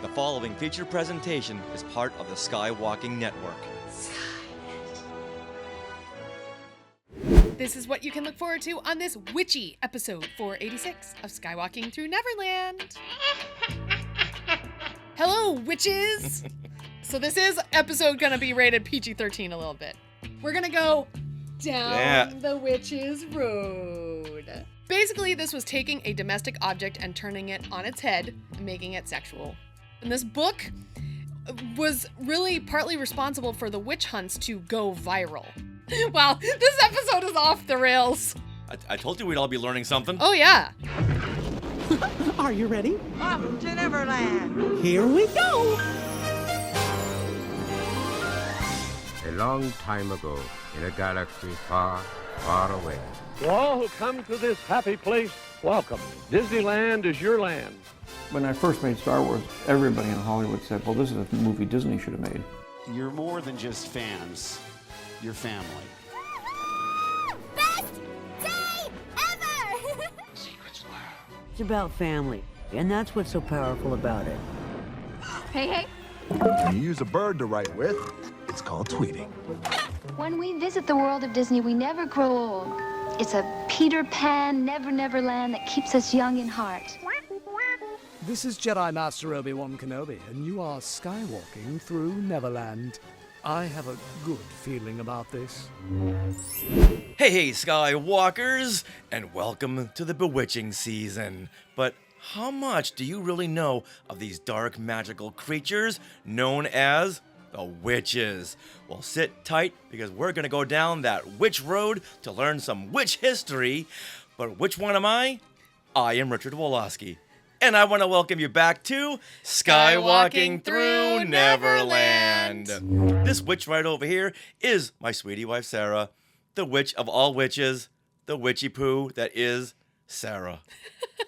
The following featured presentation is part of the Skywalking Network. This is what you can look forward to on this witchy episode 486 of Skywalking Through Neverland. Hello, witches! So this is episode gonna be rated PG-13 a little bit. We're gonna go down the witch's road. Basically, this was taking a domestic object and turning it on its head and making it sexual. And this book was really partly responsible for the witch hunts to go viral. Wow, this episode is off the rails. I told you we'd all be learning something. Oh, yeah. Are you ready? Off to Neverland. Here we go. A long time ago, in a galaxy far, far away. To all who come to this happy place, welcome. Disneyland is your land. When I first made Star Wars, everybody in Hollywood said, well, this is a movie Disney should have made. You're more than just fans. You're family. Best day ever! Secrets loud. It's about family, and that's what's so powerful about it. Hey. When you use a bird to write with, it's called tweeting. When we visit the world of Disney, we never grow old. It's a Peter Pan, Never land that keeps us young in heart. This is Jedi Master Obi-Wan Kenobi, and you are skywalking through Neverland. I have a good feeling about this. Hey, Skywalkers, and welcome to the bewitching season. But how much do you really know of these dark magical creatures known as the witches? Well, sit tight because we're gonna go down that witch road to learn some witch history. But which one am I? I am Richard Woloski. And I want to welcome you back to Skywalking Through Neverland. This witch right over here is my sweetie wife, Sarah, the witch of all witches, the witchy poo that is Sarah.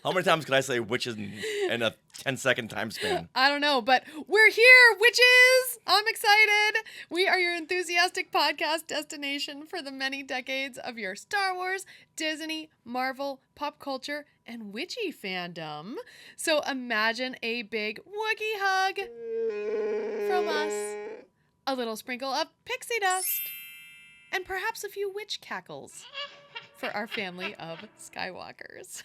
How many times can I say witches in a 10-second time span? I don't know, but we're here, witches! I'm excited! We are your enthusiastic podcast destination for the many decades of your Star Wars, Disney, Marvel, pop culture, and witchy fandom. So imagine a big Wookiee hug from us, a little sprinkle of pixie dust, and perhaps a few witch cackles for our family of Skywalkers.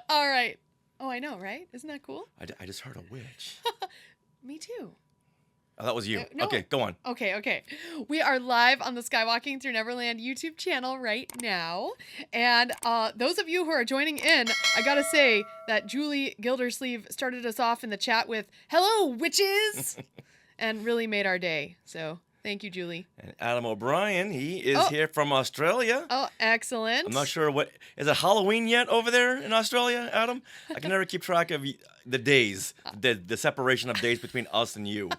All right. Oh, I know, right? Isn't that cool? I just heard a witch. Me too. Oh, that was you. No. Okay, go on. Okay. We are live on the Skywalking Through Neverland YouTube channel right now. And those of you who are joining in, I gotta say that Julie Gildersleeve started us off in the chat with, "Hello, witches!" and really made our day. So thank you, Julie. And Adam O'Brien, he is here from Australia. Oh, excellent. I'm not sure is it Halloween yet over there in Australia, Adam? I can never keep track of the days, the separation of days between us and you.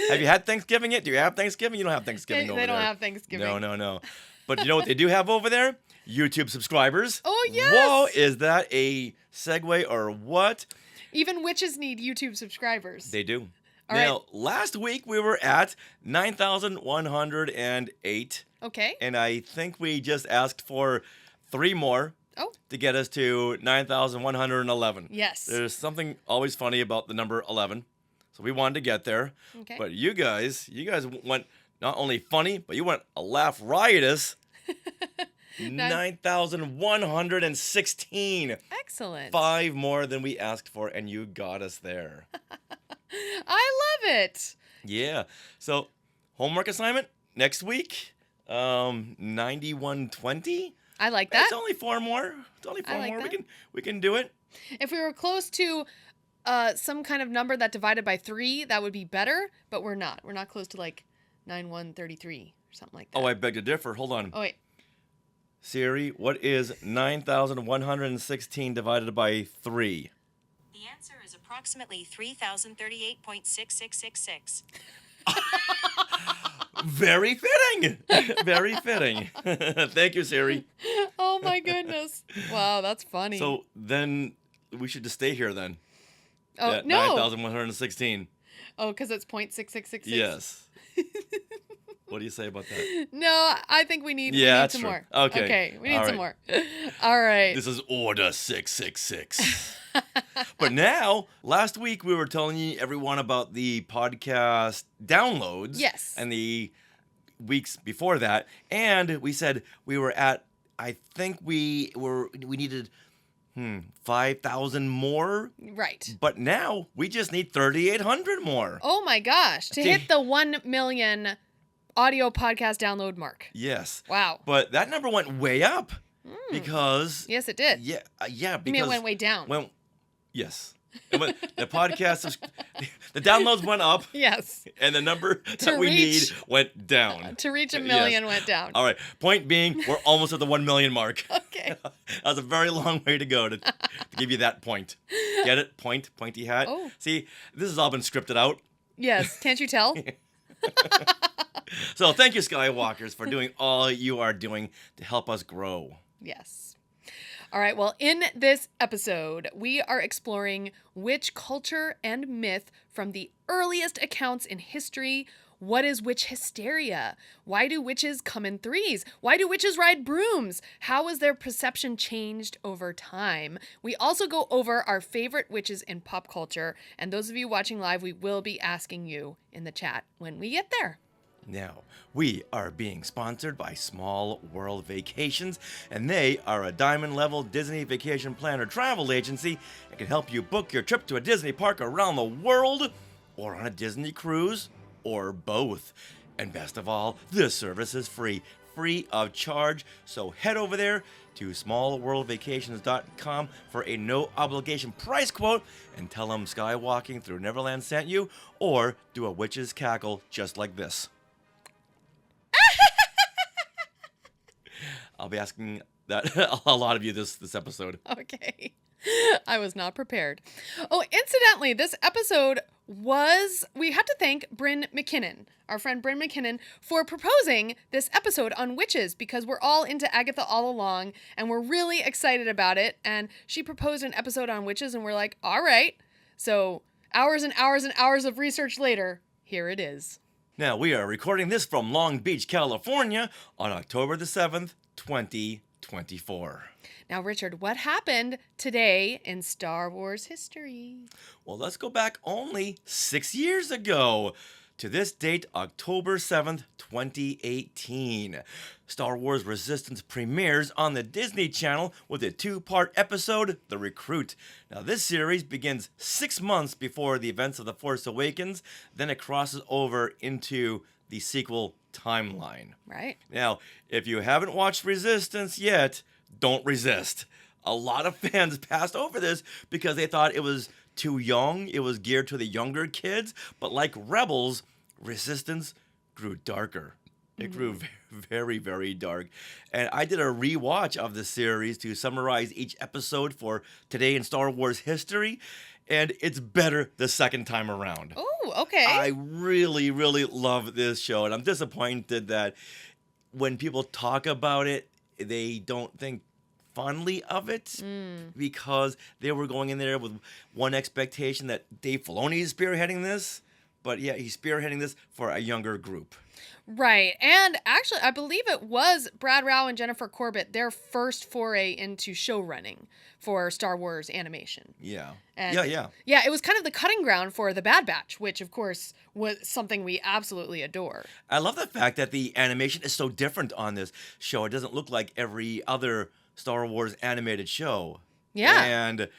Have you had Thanksgiving yet? Do you have Thanksgiving? You don't have Thanksgiving over there. They don't have Thanksgiving. No. But you know what they do have over there? YouTube subscribers. Oh, yes. Whoa, is that a segue or what? Even witches need YouTube subscribers. They do. All now, right. last week we were at 9,108. Okay. And I think we just asked for 3 more to get us to 9,111. Yes. There's something always funny about the number 11. So we wanted to get there. Okay. But you guys went not only funny, but you went a laugh riotous. 9,116. Excellent. 5 more than we asked for, and you got us there. I love it. Yeah. So, homework assignment next week, 9120. I like that. It's only 4 more. It's only 4 more. That. We can do it. If we were close to some kind of number that divided by 3, that would be better, but we're not. We're not close to like 9133 or something like that. Oh, I beg to differ. Hold on. Oh, wait. Siri, what is 9,116 divided by 3? The answer is approximately 3,038.6666. Very fitting. Very fitting. Thank you, Siri. Oh, my goodness. Wow, that's funny. So then we should just stay here then. Oh, at no. 9,116. Oh, because it's 0.6666? Yes. What do you say about that? No, I think we need, that's some true. more. Okay. Okay, we need All some right. more. All right. This is Order 666. But now, last week we were telling everyone about the podcast downloads. Yes. And the weeks before that. And we said we were at, I think we needed 5,000 more. Right. But now we just need 3,800 more. Oh my gosh. To hit the 1 million audio podcast download mark. Yes. Wow. But that number went way up because... Yes, it did. Yeah, You mean it went way down? Yes. The podcast, the downloads went up. Yes. And the number that we need went down. To reach 1 million went down. All right. Point being, we're almost at the 1 million mark. Okay. That was a very long way to go to give you that point. Get it? Point, pointy hat. Oh. See, this has all been scripted out. Yes. Can't you tell? So thank you, Skywalkers, for doing all you are doing to help us grow. Yes. All right, well, in this episode, we are exploring witch culture and myth from the earliest accounts in history. What is witch hysteria? Why do witches come in threes? Why do witches ride brooms? How has their perception changed over time? We also go over our favorite witches in pop culture, and those of you watching live, we will be asking you in the chat when we get there. Now, we are being sponsored by Small World Vacations, and they are a diamond-level Disney vacation planner travel agency that can help you book your trip to a Disney park around the world, or on a Disney cruise, or both. And best of all, this service is free of charge, so head over there to smallworldvacations.com for a no-obligation price quote and tell them Skywalking Through Neverland sent you, or do a witch's cackle just like this. I'll be asking that a lot of you this episode. Okay. I was not prepared. Oh, incidentally, this episode we had to thank Bryn McKinnon, our friend Bryn McKinnon, for proposing this episode on witches, because we're all into Agatha All Along and we're really excited about it. And she proposed an episode on witches and we're like, all right. So hours and hours and hours of research later, here it is. Now, we are recording this from Long Beach, California on October the 7th, 2024. Now, Richard, what happened today in Star Wars history? Well, let's go back only 6 years ago to this date, October 7th, 2018. Star Wars Resistance premieres on the Disney Channel with a 2-part episode, The Recruit. Now, this series begins 6 months before the events of The Force Awakens, then it crosses over into the sequel timeline. Right. Now, if you haven't watched Resistance yet, don't resist. A lot of fans passed over this because they thought it was too young. It was geared to the younger kids. But like Rebels, Resistance grew darker. It grew very, very dark. And I did a rewatch of the series to summarize each episode for today in Star Wars history. And it's better the second time around. Oh, okay. I really, really love this show. And I'm disappointed that when people talk about it, they don't think fondly of it because they were going in there with one expectation that Dave Filoni is spearheading this. But yeah, he's spearheading this for a younger group. Right. And actually, I believe it was Brad Rao and Jennifer Corbett, their first foray into show running for Star Wars animation. Yeah. And yeah. Yeah, it was kind of the cutting ground for The Bad Batch, which, of course, was something we absolutely adore. I love the fact that the animation is so different on this show. It doesn't look like every other Star Wars animated show. Yeah. And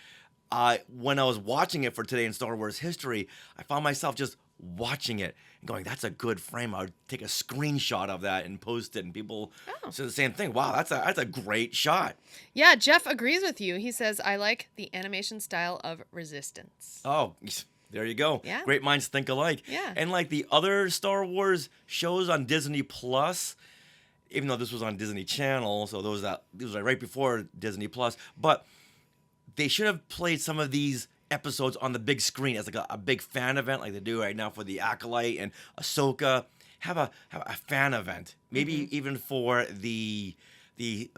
when I was watching it for today in Star Wars history, I found myself just watching it and going, that's a good frame. I would take a screenshot of that and post it, and people said the same thing. Wow, that's a great shot. Yeah, Jeff agrees with you. He says, I like the animation style of Resistance. Oh, there you go. Yeah. Great minds think alike. Yeah. And like the other Star Wars shows on Disney Plus, even though this was on Disney Channel, so those were right before Disney Plus, but they should have played some of these episodes on the big screen as like a big fan event like they do right now for the Acolyte and Ahsoka. Have a fan event, maybe even for the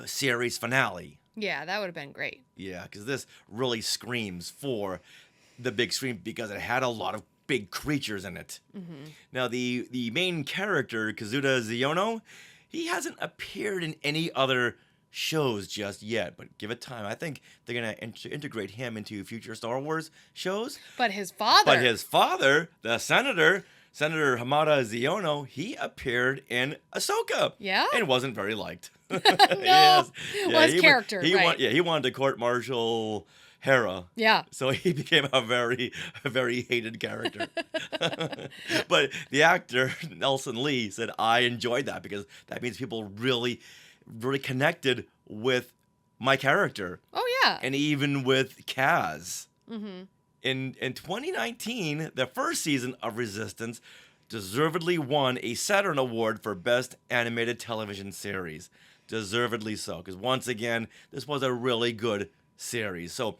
series finale. Yeah, that would have been great. Yeah, because this really screams for the big screen because it had a lot of big creatures in it. Now, the main character, Kazuda Xiono, he hasn't appeared in any other shows just yet, but give it time. I think they're going to integrate him into future Star Wars shows. But his father, the Senator Hamada Ziono, he appeared in Ahsoka. Yeah? And wasn't very liked. No. Yes. Well, his character, right. He wanted to court martial Hera. Yeah. So he became a very hated character. But the actor, Nelson Lee, said, I enjoyed that because that means people really connected with my character. Oh, yeah. And even with Kaz. Mm-hmm. In 2019, the first season of Resistance deservedly won a Saturn Award for Best Animated Television Series. Deservedly so, because once again, this was a really good series. So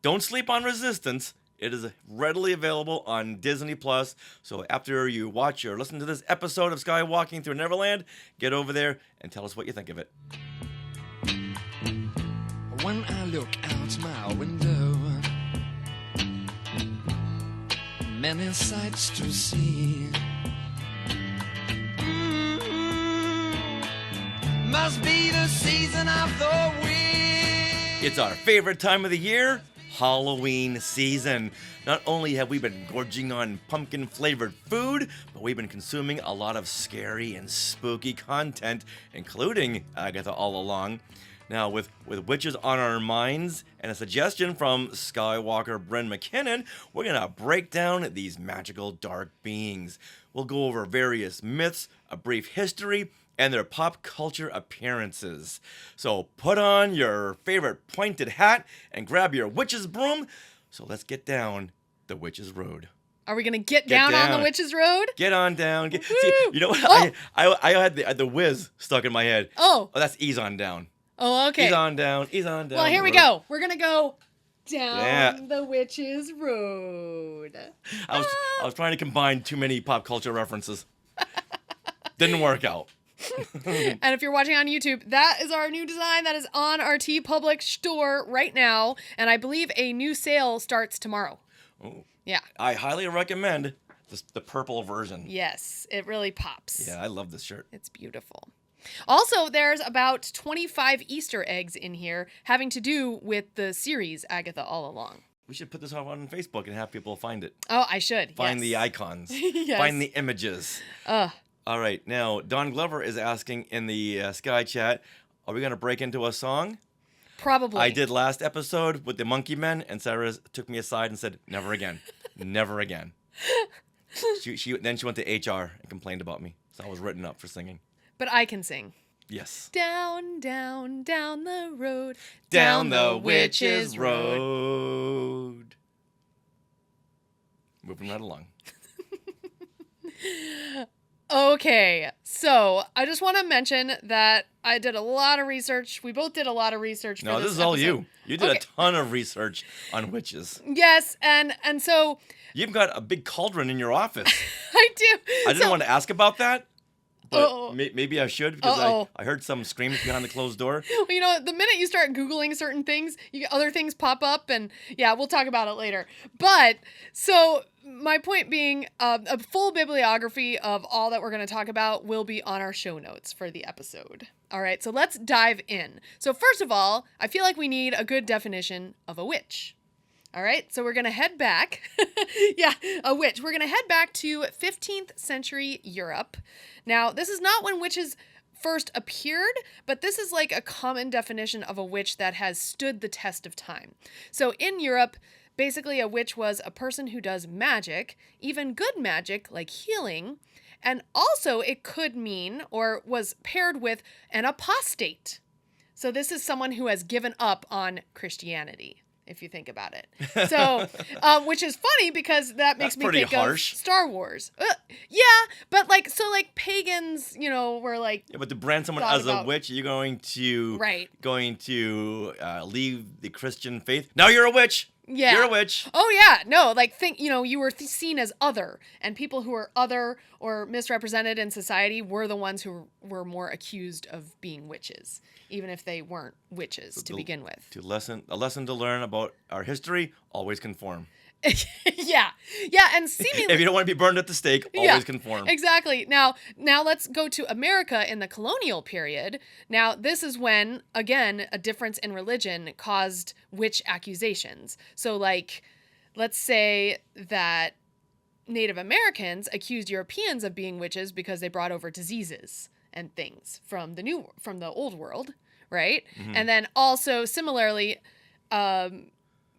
don't sleep on Resistance. It is readily available on Disney+. So after you watch or listen to this episode of Skywalking Through Neverland, get over there and tell us what you think of it. When I look out my window, many sights to see. Must be the season of the week. It's our favorite time of the year, Halloween season. Not only have we been gorging on pumpkin-flavored food, but we've been consuming a lot of scary and spooky content, including Agatha All Along. Now, with witches on our minds and a suggestion from Skywalker Bryn McKinnon, we're going to break down these magical dark beings. We'll go over various myths, a brief history, and their pop culture appearances. So put on your favorite pointed hat and grab your witch's broom. So let's get down the witch's road. Are we going to get down on the witch's road? Get on down. See, you know what? Oh. I had the whiz stuck in my head. Oh, that's ease on down. Oh, okay. Ease on down. Ease on down. Well, here we go. We're going to go down the witch's road. I was trying to combine too many pop culture references. Didn't work out. And if you're watching on YouTube, that is our new design that is on our TeePublic store right now. And I believe a new sale starts tomorrow. Oh. Yeah. I highly recommend the purple version. Yes, it really pops. Yeah, I love this shirt. It's beautiful. Also, there's about 25 Easter eggs in here having to do with the series Agatha All Along. We should put this up on Facebook and have people find it. Oh, I should. Find the icons. Yes. Find the images. All right. Now, Don Glover is asking in the Sky Chat, are we going to break into a song? Probably. I did last episode with the Monkey Men, and Sarah took me aside and said, never again. Never again. Then she went to HR and complained about me. So I was written up for singing. But I can sing. Yes. Down, down, down the road. Down the witch's road. Moving right along. Okay, so I just want to mention that I did a lot of research. We both did a lot of research for No, this is episode. all you. You did a ton of research on witches. Yes, and so... You've got a big cauldron in your office. I do. I didn't want to ask about that, but Uh-oh. maybe I should because I heard some screams behind the closed door. Well, you know, the minute you start Googling certain things, other things pop up, and yeah, we'll talk about it later. But, so, my point being, a full bibliography of all that we're going to talk about will be on our show notes for the episode. All right, so let's dive in. So first of all, I feel like we need a good definition of a witch. All right, so we're going to head back. Yeah, a witch. We're going to head back to 15th century Europe. Now, this is not when witches first appeared, but this is like a common definition of a witch that has stood the test of time. So in Europe, basically a witch was a person who does magic, even good magic like healing, and also it could mean or was paired with an apostate. So this is someone who has given up on Christianity, if you think about it. So, which is funny because that makes me think of Star Wars. Yeah, but like pagans, you know, were like. Yeah, but to brand someone as a witch, you're going to leave the Christian faith. Now you're a witch. Yeah. You're a witch. Oh, yeah. No, like, you were seen as other, and people who were other or misrepresented in society were the ones who were more accused of being witches, even if they weren't witches to begin with. A lesson to learn about our history, always conform. Yeah. Yeah, and seemingly... If you don't want to be burned at the stake, always conform. Exactly. Now let's go to America in the colonial period. Now, this is when, again, a difference in religion caused witch accusations. So, like, let's say that Native Americans accused Europeans of being witches because they brought over diseases and things from the old world, right? Mm-hmm. And then also, similarly,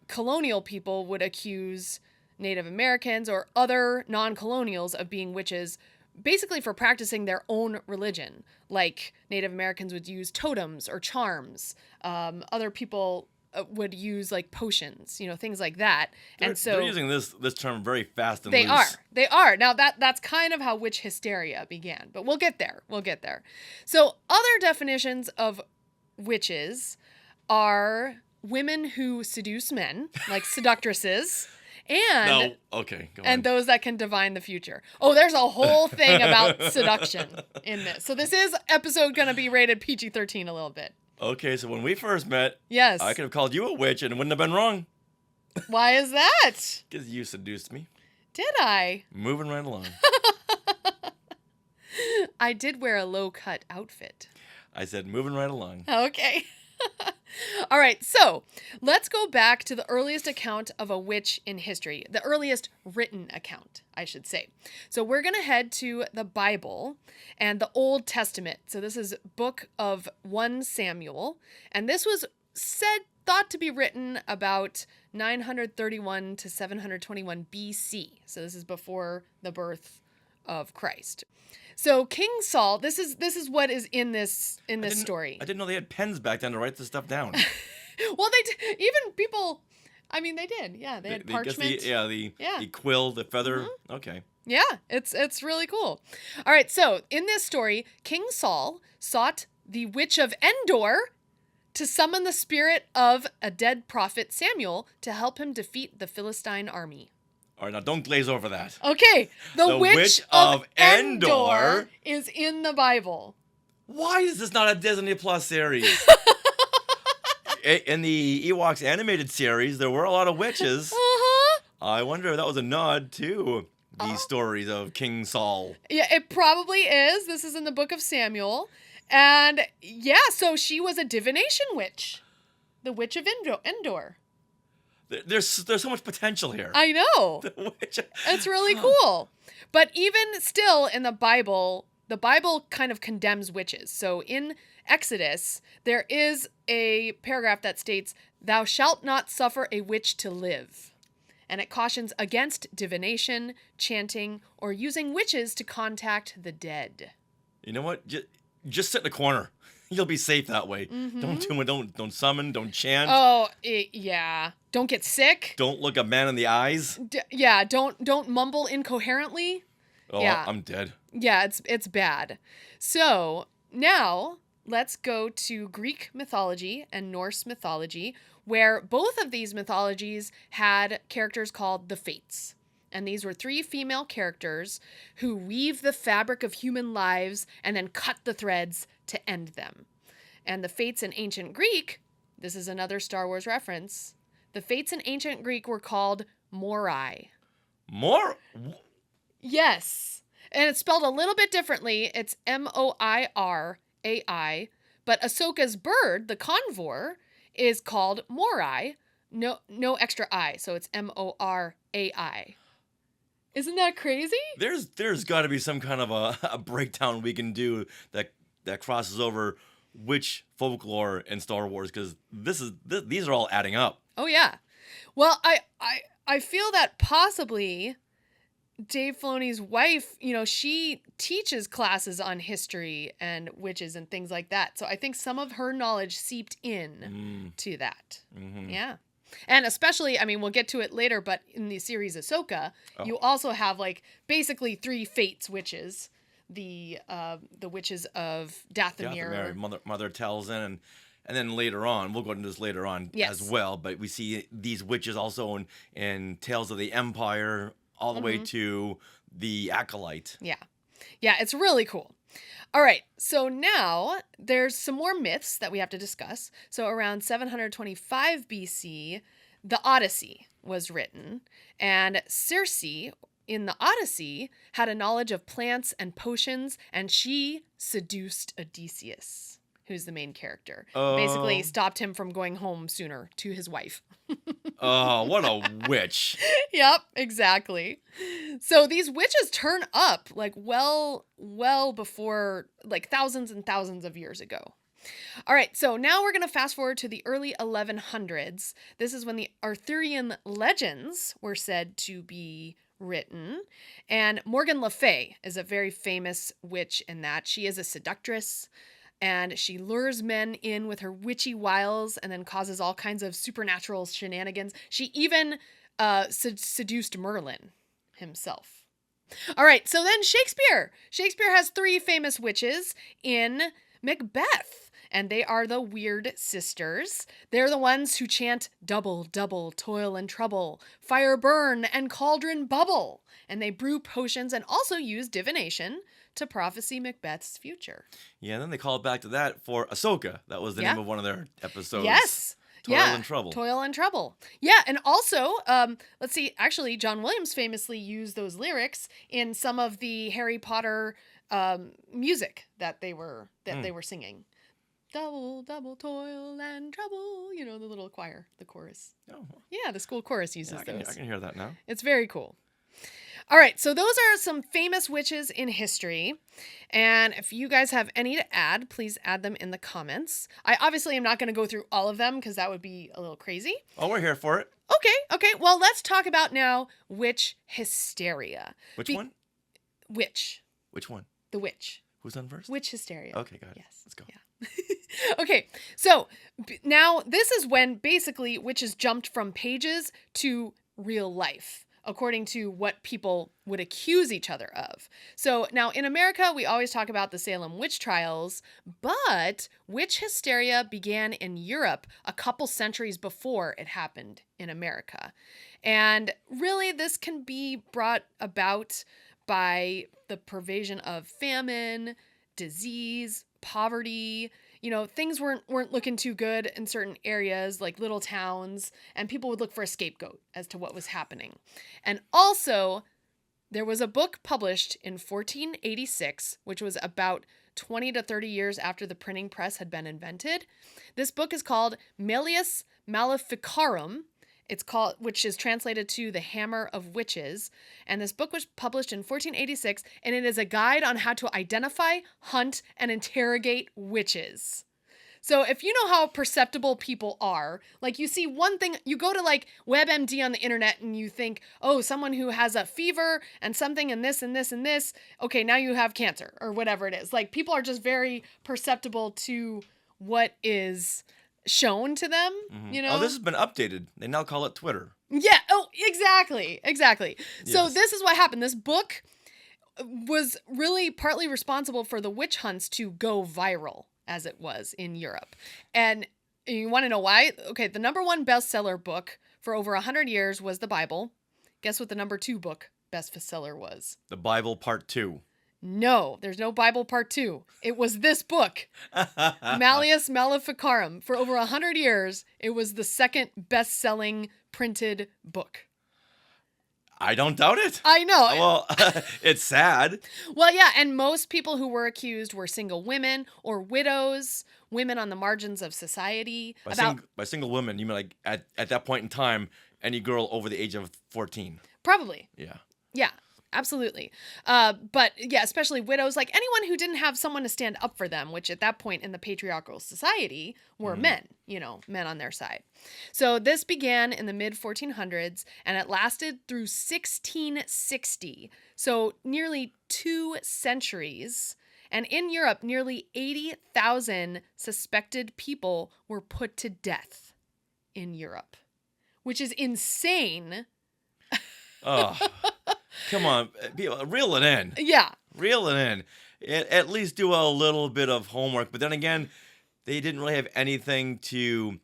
colonial people would accuse Native Americans or other non-colonials of being witches, basically for practicing their own religion. Like Native Americans would use totems or charms. Other people would use like potions, things like that. They're using this term very fast and loose. They are. Now that's kind of how witch hysteria began, but we'll get there. So other definitions of witches are women who seduce men, like seductresses, and go and on. those that can divine the future. Oh, there's a whole thing about seduction in this. So this is episode going to be rated PG-13 a little bit. Okay, so when we first met, yes, I could have called you a witch and it wouldn't have been wrong. Why is that? Because you seduced me. Did I? Moving right along. I did wear a low-cut outfit. I said moving right along. Okay. All right, so let's go back to the earliest account of a witch in history, the earliest written account, I should say. So we're going to head to the Bible and the Old Testament. So this is book of 1 Samuel, and this was thought to be written about 931 to 721 BC. So this is before the birth of Christ. So King Saul, this is what is in this story. I didn't know they had pens back then to write this stuff down. Well, they did. Even people, I mean, they did. Yeah, they had parchment. The quill, the feather. Mm-hmm. Okay. Yeah, it's really cool. All right, so in this story, King Saul sought the witch of Endor to summon the spirit of a dead prophet Samuel to help him defeat the Philistine army. All right, now don't glaze over that. Okay, the witch of Endor is in the Bible. Why is this not a Disney Plus series? In the Ewoks animated series, there were a lot of witches. Uh-huh. I wonder if that was a nod to these stories of King Saul. Yeah, it probably is. This is in the book of Samuel. And yeah, so she was a divination witch. The witch of Endor. There's so much potential here. I know. It's really cool. But even still in the Bible kind of condemns witches. So in Exodus, there is a paragraph that states, "Thou shalt not suffer a witch to live." And it cautions against divination, chanting, or using witches to contact the You know what? Just sit in a corner. You'll be safe that way. Mm-hmm. Don't summon, don't chant. Oh, yeah. Don't get sick. Don't look a man in the eyes. Don't mumble incoherently. Oh, yeah. I'm dead. Yeah, it's bad. So, now let's go to Greek mythology and Norse mythology, where both of these mythologies had characters called the Fates. And these were 3 female characters who weave the fabric of human lives and then cut the threads to end them. And the Fates in ancient Greek, this is another Star Wars reference, the Fates in ancient Greek were called Moirai. Yes. And it's spelled a little bit differently. It's Moirai, but Ahsoka's bird, the convor, is called Morai. No extra I, so it's Morai. Isn't that crazy? There's got to be some kind of a breakdown we can do that crosses over which folklore in Star Wars, because these are all adding up. Oh yeah. Well, I feel that possibly Dave Filoni's wife, she teaches classes on history and witches and things like that. So I think some of her knowledge seeped in to that. Mm-hmm. Yeah. And especially, I mean, we'll get to it later, but in the series Ahsoka, you also have basically 3 Fates witches, the witches of Dathomir, Mother Talzin, and then later on, we'll go into this later on as well, but we see these witches also in Tales of the Empire, all the way to the Acolyte. Yeah. Yeah, it's really cool. All right, so now there's some more myths that we have to discuss. So around 725 BC, the Odyssey was written, and Circe in the Odyssey had a knowledge of plants and potions, and she seduced Odysseus, who's the main character. Basically stopped him from going home sooner to his wife. Oh, what a witch. Yep, exactly. So these witches turn up like well before, like thousands and thousands of years ago. All right, so now we're going to fast forward to the early 1100s. This is when the Arthurian legends were said to be written. And Morgan Le Fay is a very famous witch in that she is a seductress, and she lures men in with her witchy wiles and then causes all kinds of supernatural shenanigans. She even seduced Merlin himself. All right, so then Shakespeare. Shakespeare has 3 famous witches in Macbeth. And they are the Weird Sisters. They're the ones who chant double, double, toil and trouble, fire burn and cauldron bubble. And they brew potions and also use divination to prophesy Macbeth's future. Yeah, and then they called back to that for Ahsoka. That was the name of one of their episodes. Yes. Toil and Trouble. Toil and Trouble. Yeah, and also, let's see, actually, John Williams famously used those lyrics in some of the Harry Potter music that they were singing. Double, double toil and trouble. You know, the little choir, the chorus. Oh. Yeah, the school chorus uses those. I can hear that now. It's very cool. All right, so those are some famous witches in history. And if you guys have any to add, please add them in the comments. I obviously am not going to go through all of them because that would be a little crazy. Oh, we're here for it. Okay. Well, let's talk about now witch hysteria. Which one? Witch. Which one? The witch. Who's on first? Witch hysteria. Okay, got it. Yes. Let's go. Yeah. Okay, so now this is when basically witches jumped from pages to real life, according to what people would accuse each other of. So now in America, we always talk about the Salem witch trials, but witch hysteria began in Europe a couple centuries before it happened in America. And really, this can be brought about by the pervasion of famine, disease, poverty. You know, things weren't looking too good in certain areas, like little towns, and people would look for a scapegoat as to what was happening. And also, there was a book published in 1486, which was about 20 to 30 years after the printing press had been invented. This book is called Malleus Maleficarum. Which is translated to The Hammer of Witches. And this book was published in 1486, and it is a guide on how to identify, hunt, and interrogate witches. So if you know how perceptible people are, like you see one thing, you go to like WebMD on the internet and you think, oh, someone who has a fever and something and this and this and this, okay, now you have cancer or whatever it is. Like people are just very perceptible to what is shown to them, you know? Oh, this has been updated. They now call it Twitter. Yeah. Oh, exactly. Yes. So this is what happened. This book was really partly responsible for the witch hunts to go viral as it was in Europe. And you want to know why? Okay, the number 1 bestseller book for over 100 years was the Bible. Guess what the number 2 book bestseller was? The Bible Part 2. No, there's no Bible Part 2. It was this book, Malleus Maleficarum. For over 100 years, it was the second best-selling printed book. I don't doubt it. I know. Well, it's sad. Well, yeah, and most people who were accused were single women or widows, women on the margins of society. By single women, you mean like at that point in time, any girl over the age of 14? Probably. Yeah. Yeah. Absolutely. But yeah, especially widows, like anyone who didn't have someone to stand up for them, which at that point in the patriarchal society were men, men on their side. So this began in the mid 1400s and it lasted through 1660. So nearly 2 centuries. And in Europe, nearly 80,000 suspected people were put to death in Europe, which is insane. Oh. Come on, reel it in. Yeah. Reel it in. At least do a little bit of homework. But then again, they didn't really have anything to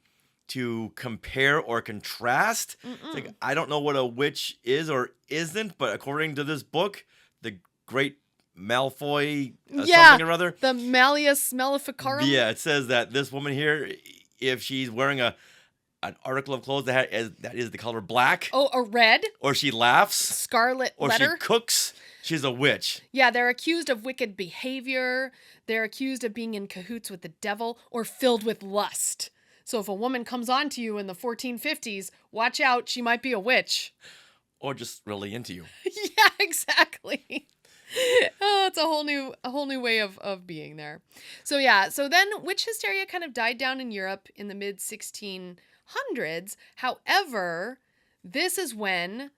compare or contrast. It's like, I don't know what a witch is or isn't, but according to this book, the great Malfoy something or other. The Malleus Maleficarum. Yeah, it says that this woman here, if she's wearing a an article of clothes that is the color black. Oh, a red. Or she laughs. Scarlet or letter. Or she cooks. She's a witch. Yeah, they're accused of wicked behavior. They're accused of being in cahoots with the devil or filled with lust. So if a woman comes on to you in the 1450s, watch out, she might be a witch. Or just really into you. Yeah, exactly. Oh, it's a whole new way of being there. So yeah, so then witch hysteria kind of died down in Europe in the mid 1600s. However, this is when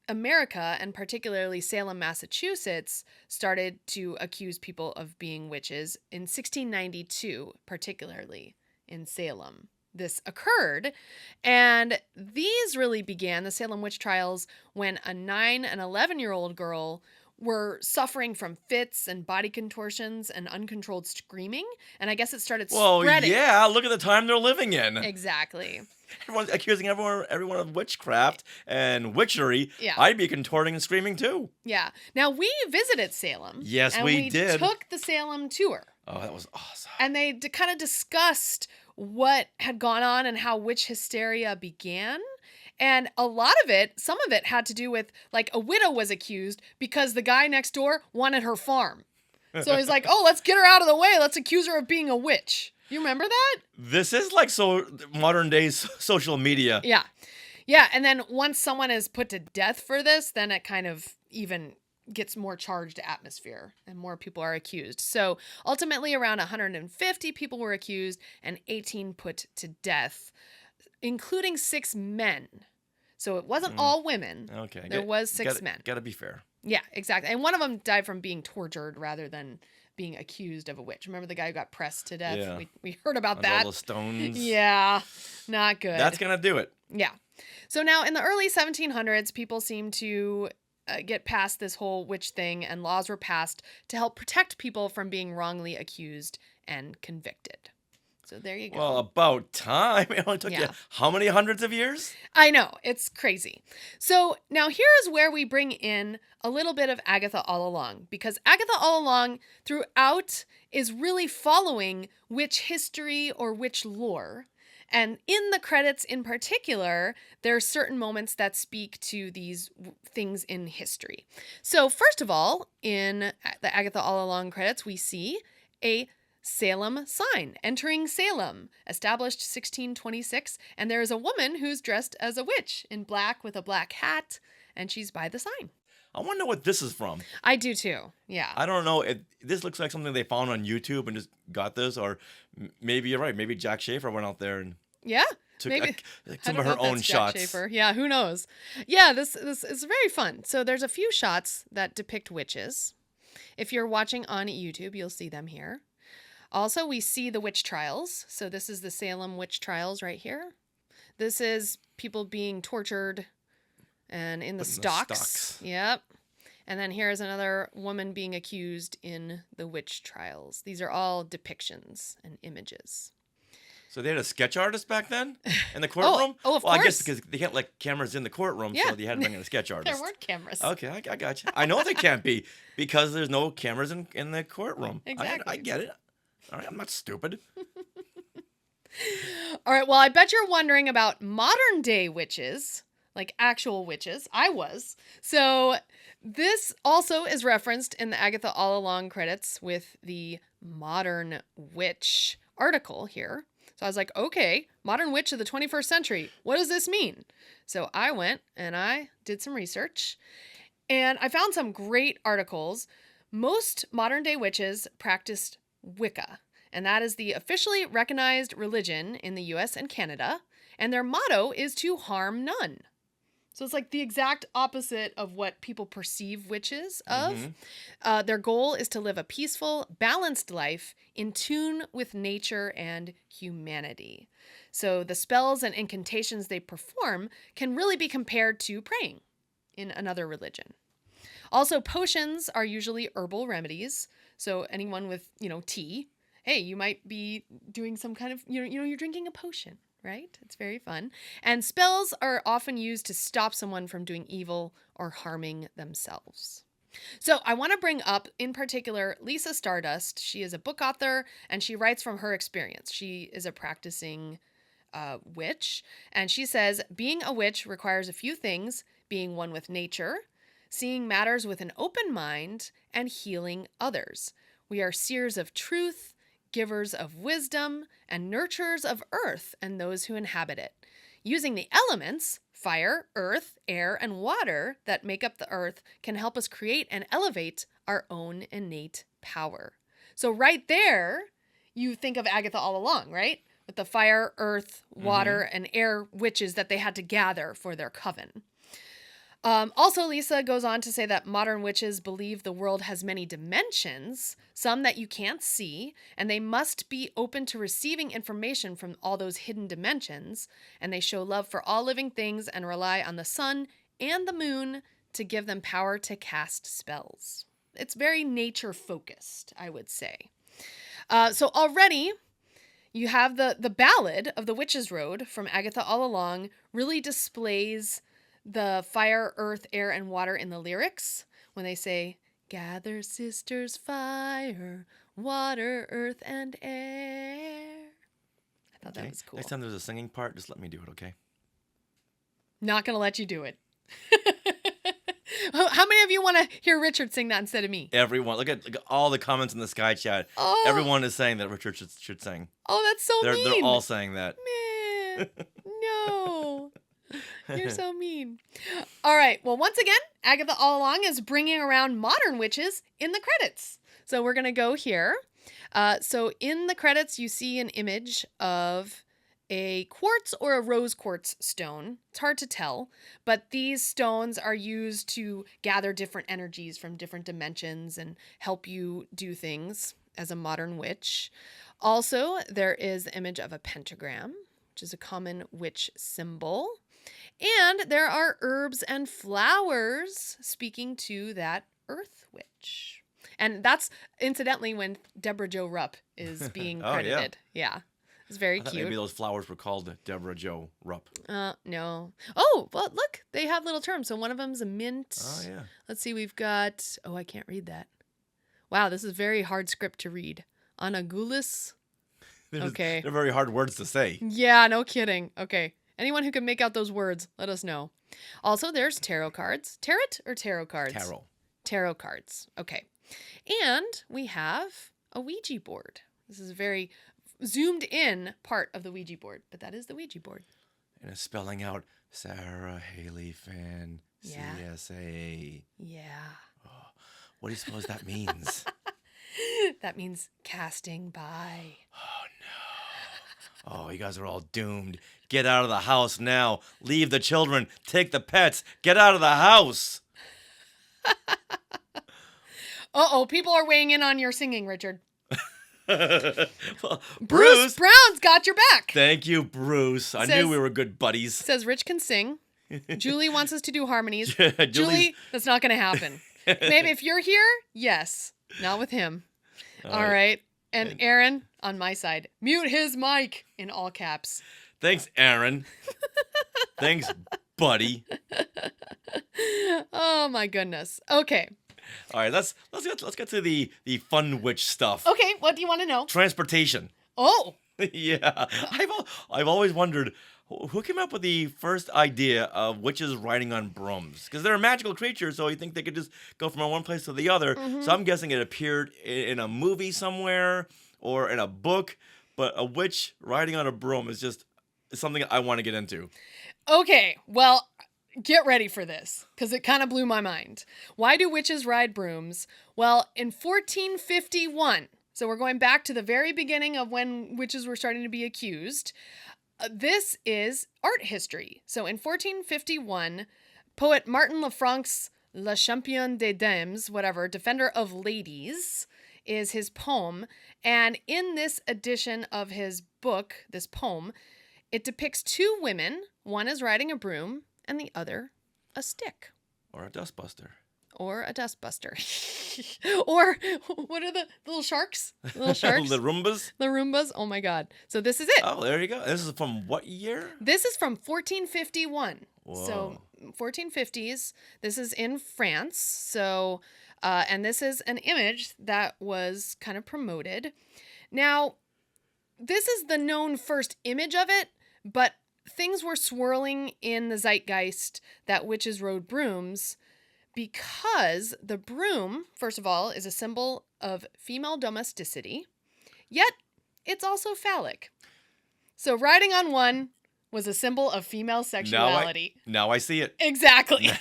America, and particularly Salem, Massachusetts, started to accuse people of being witches in 1692, particularly in Salem. This occurred, and these really began, the Salem witch trials, when a 9 and 11-year-old girl were suffering from fits and body contortions and uncontrolled screaming, and I guess it started spreading. Well, yeah, look at the time they're living in. Exactly. Everyone's accusing everyone of witchcraft and witchery. Yeah. I'd be contorting and screaming too. Yeah. Now, we visited Salem. Yes, and we did. Took the Salem tour. Oh, that was awesome. And they kind of discussed what had gone on and how witch hysteria began. And a lot of it, some of it had to do with, like, a widow was accused because the guy next door wanted her farm. So he's like, oh, let's get her out of the way. Let's accuse her of being a witch. You remember that? This is like so modern day social media. Yeah. Yeah. And then once someone is put to death for this, then it kind of even gets more charged atmosphere and more people are accused. So ultimately around 150 people were accused and 18 put to death, including 6 men. So it wasn't all women. Okay. There was 6 men. Gotta be fair. Yeah, exactly. And one of them died from being tortured rather than being accused of a witch. Remember the guy who got pressed to death? Yeah. We heard about And that. all the stones. Yeah, not good. That's gonna do it. Yeah. So now in the early 1700s, people seem to get past this whole witch thing, and laws were passed to help protect people from being wrongly accused and convicted. So there you go. Well, about time. It only took you how many hundreds of years? I know. It's crazy. So now here's where we bring in a little bit of Agatha All Along, because Agatha All Along throughout is really following witch history or witch lore. And in the credits in particular, there are certain moments that speak to these things in history. So first of all, in the Agatha All Along credits, we see a Salem sign entering Salem, established 1626. And there is a woman who's dressed as a witch in black with a black hat, and she's by the sign. I wonder what this is from. I do too. Yeah. I don't know. This looks like something they found on YouTube and just got this, or maybe you're right. Maybe Jack Schaefer went out there and took maybe some of her own shots. Schaefer. Yeah, who knows? Yeah, this is very fun. So there's a few shots that depict witches. If you're watching on YouTube, you'll see them here. Also, we see the witch trials. So this is the Salem witch trials right here. This is people being tortured and in the stocks. Yep. And then here's another woman being accused in the witch trials. These are all depictions and images. So they had a sketch artist back then in the courtroom? Of course. I guess because they can't let cameras in the courtroom, so they had to bring in a sketch artist. There weren't cameras. Okay, I got you. I know they can't be because there's no cameras in the courtroom. Exactly. I get it. All right, I'm not stupid. All right, well, I bet you're wondering about modern day witches, like actual witches. I was. So this also is referenced in the Agatha All Along credits with the modern witch article here. So I was like, okay, modern witch of the 21st century. What does this mean? So I went and I did some research and I found some great articles. Most modern day witches practiced Wicca, and that is the officially recognized religion in the US and Canada, and their motto is to harm none. So it's like the exact opposite of what people perceive witches of. Their goal is to live a peaceful, balanced life in tune with nature and humanity. So the spells and incantations they perform can really be compared to praying in another religion. Also, potions are usually herbal remedies. So anyone with, tea, hey, you might be doing some kind of, you're drinking a potion, right? It's very fun. And spells are often used to stop someone from doing evil or harming themselves. So I want to bring up, in particular, Lisa Stardust. She is a book author, and she writes from her experience. She is a practicing witch. And she says, being a witch requires a few things: being one with nature, seeing matters with an open mind, and healing others. We are seers of truth, givers of wisdom, and nurturers of earth and those who inhabit it. Using the elements, fire, earth, air, and water that make up the earth can help us create and elevate our own innate power. So right there, you think of Agatha all along, right? With the fire, earth, water, and air witches that they had to gather for their coven. Also, Lisa goes on to say that modern witches believe the world has many dimensions, some that you can't see, and they must be open to receiving information from all those hidden dimensions, and they show love for all living things and rely on the sun and the moon to give them power to cast spells. It's very nature-focused, I would say. So already, you have the ballad of the Witch's Road from Agatha All Along really displays the fire, earth, air, and water in the lyrics when they say, gather sisters, fire, water, earth, and air. I thought that was cool. Next time there's a singing part, just let me do it, okay? Not going to let you do it. How many of you want to hear Richard sing that instead of me? Everyone. Look at all the comments in the Sky Chat. Oh. Everyone is saying that Richard should sing. Oh, that's so mean. They're all saying that. Man, no. You're so mean. All right. Well, once again, Agatha All Along is bringing around modern witches in the credits. So we're going to go here. So in the credits, you see an image of a quartz or a rose quartz stone. It's hard to tell, but these stones are used to gather different energies from different dimensions and help you do things as a modern witch. Also, there is the image of a pentagram, which is a common witch symbol. And there are herbs and flowers speaking to that earth witch. And that's incidentally when Deborah Jo Rupp is being credited. Yeah. It's very cute. Maybe those flowers were called Deborah Jo Rupp. No. Oh, well, look, they have little terms. So one of them's a mint. Oh, yeah. Let's see, we've got, I can't read that. Wow, this is very hard script to read. Anagulis. Okay. They're very hard words to say. Yeah, no kidding. Okay. Anyone who can make out those words, let us know. Also, there's tarot cards. Tarot or tarot cards? Tarot. Tarot cards. Okay. And we have a Ouija board. This is a very zoomed in part of the Ouija board, but that is the Ouija board. And it's spelling out Sarah Haley Fan CSA. Yeah. Oh, what do you suppose that means? That means casting by. Oh, no. Oh, you guys are all doomed. Get out of the house now. Leave the children. Take the pets. Get out of the house. Uh-oh, people are weighing in on your singing, Richard. Well, Bruce Brown's got your back. Thank you, Bruce. I knew we were good buddies. Says Rich can sing. Julie wants us to do harmonies. Yeah, Julie, that's not going to happen. Maybe if you're here, yes. Not with him. All right. And Aaron, on my side, mute his mic in all caps. Thanks, Aaron. Thanks, buddy. Oh, my goodness. Okay. All right, let's get to the fun witch stuff. Okay, what do you want to know? Transportation. Oh. Yeah. I've always wondered who came up with the first idea of witches riding on brooms? Because they're a magical creature, so you think they could just go from one place to the other. Mm-hmm. So I'm guessing it appeared in a movie somewhere or in a book, but a witch riding on a broom is just something I want to get into. Okay, well, get ready for this, because it kind of blew my mind. Why do witches ride brooms? Well, in 1451, so we're going back to the very beginning of when witches were starting to be accused, this is art history. So in 1451, poet Martin Lafranc's La Championne des Dames, whatever, Defender of Ladies, is his poem. And in this edition of his book, this poem, it depicts two women. One is riding a broom and the other a stick. Or a dustbuster. Or a dustbuster. Or what are the little sharks? Little sharks? The Roombas? The Roombas. Oh my God. So this is it. Oh, there you go. This is from what year? This is from 1451. Whoa. So 1450s. This is in France. So, and this is an image that was kind of promoted. Now, this is the known first image of it, But things were swirling in the zeitgeist that witches rode brooms because the broom, first of all, is a symbol of female domesticity, yet it's also phallic. So riding on one was a symbol of female sexuality. Now I see it. Exactly.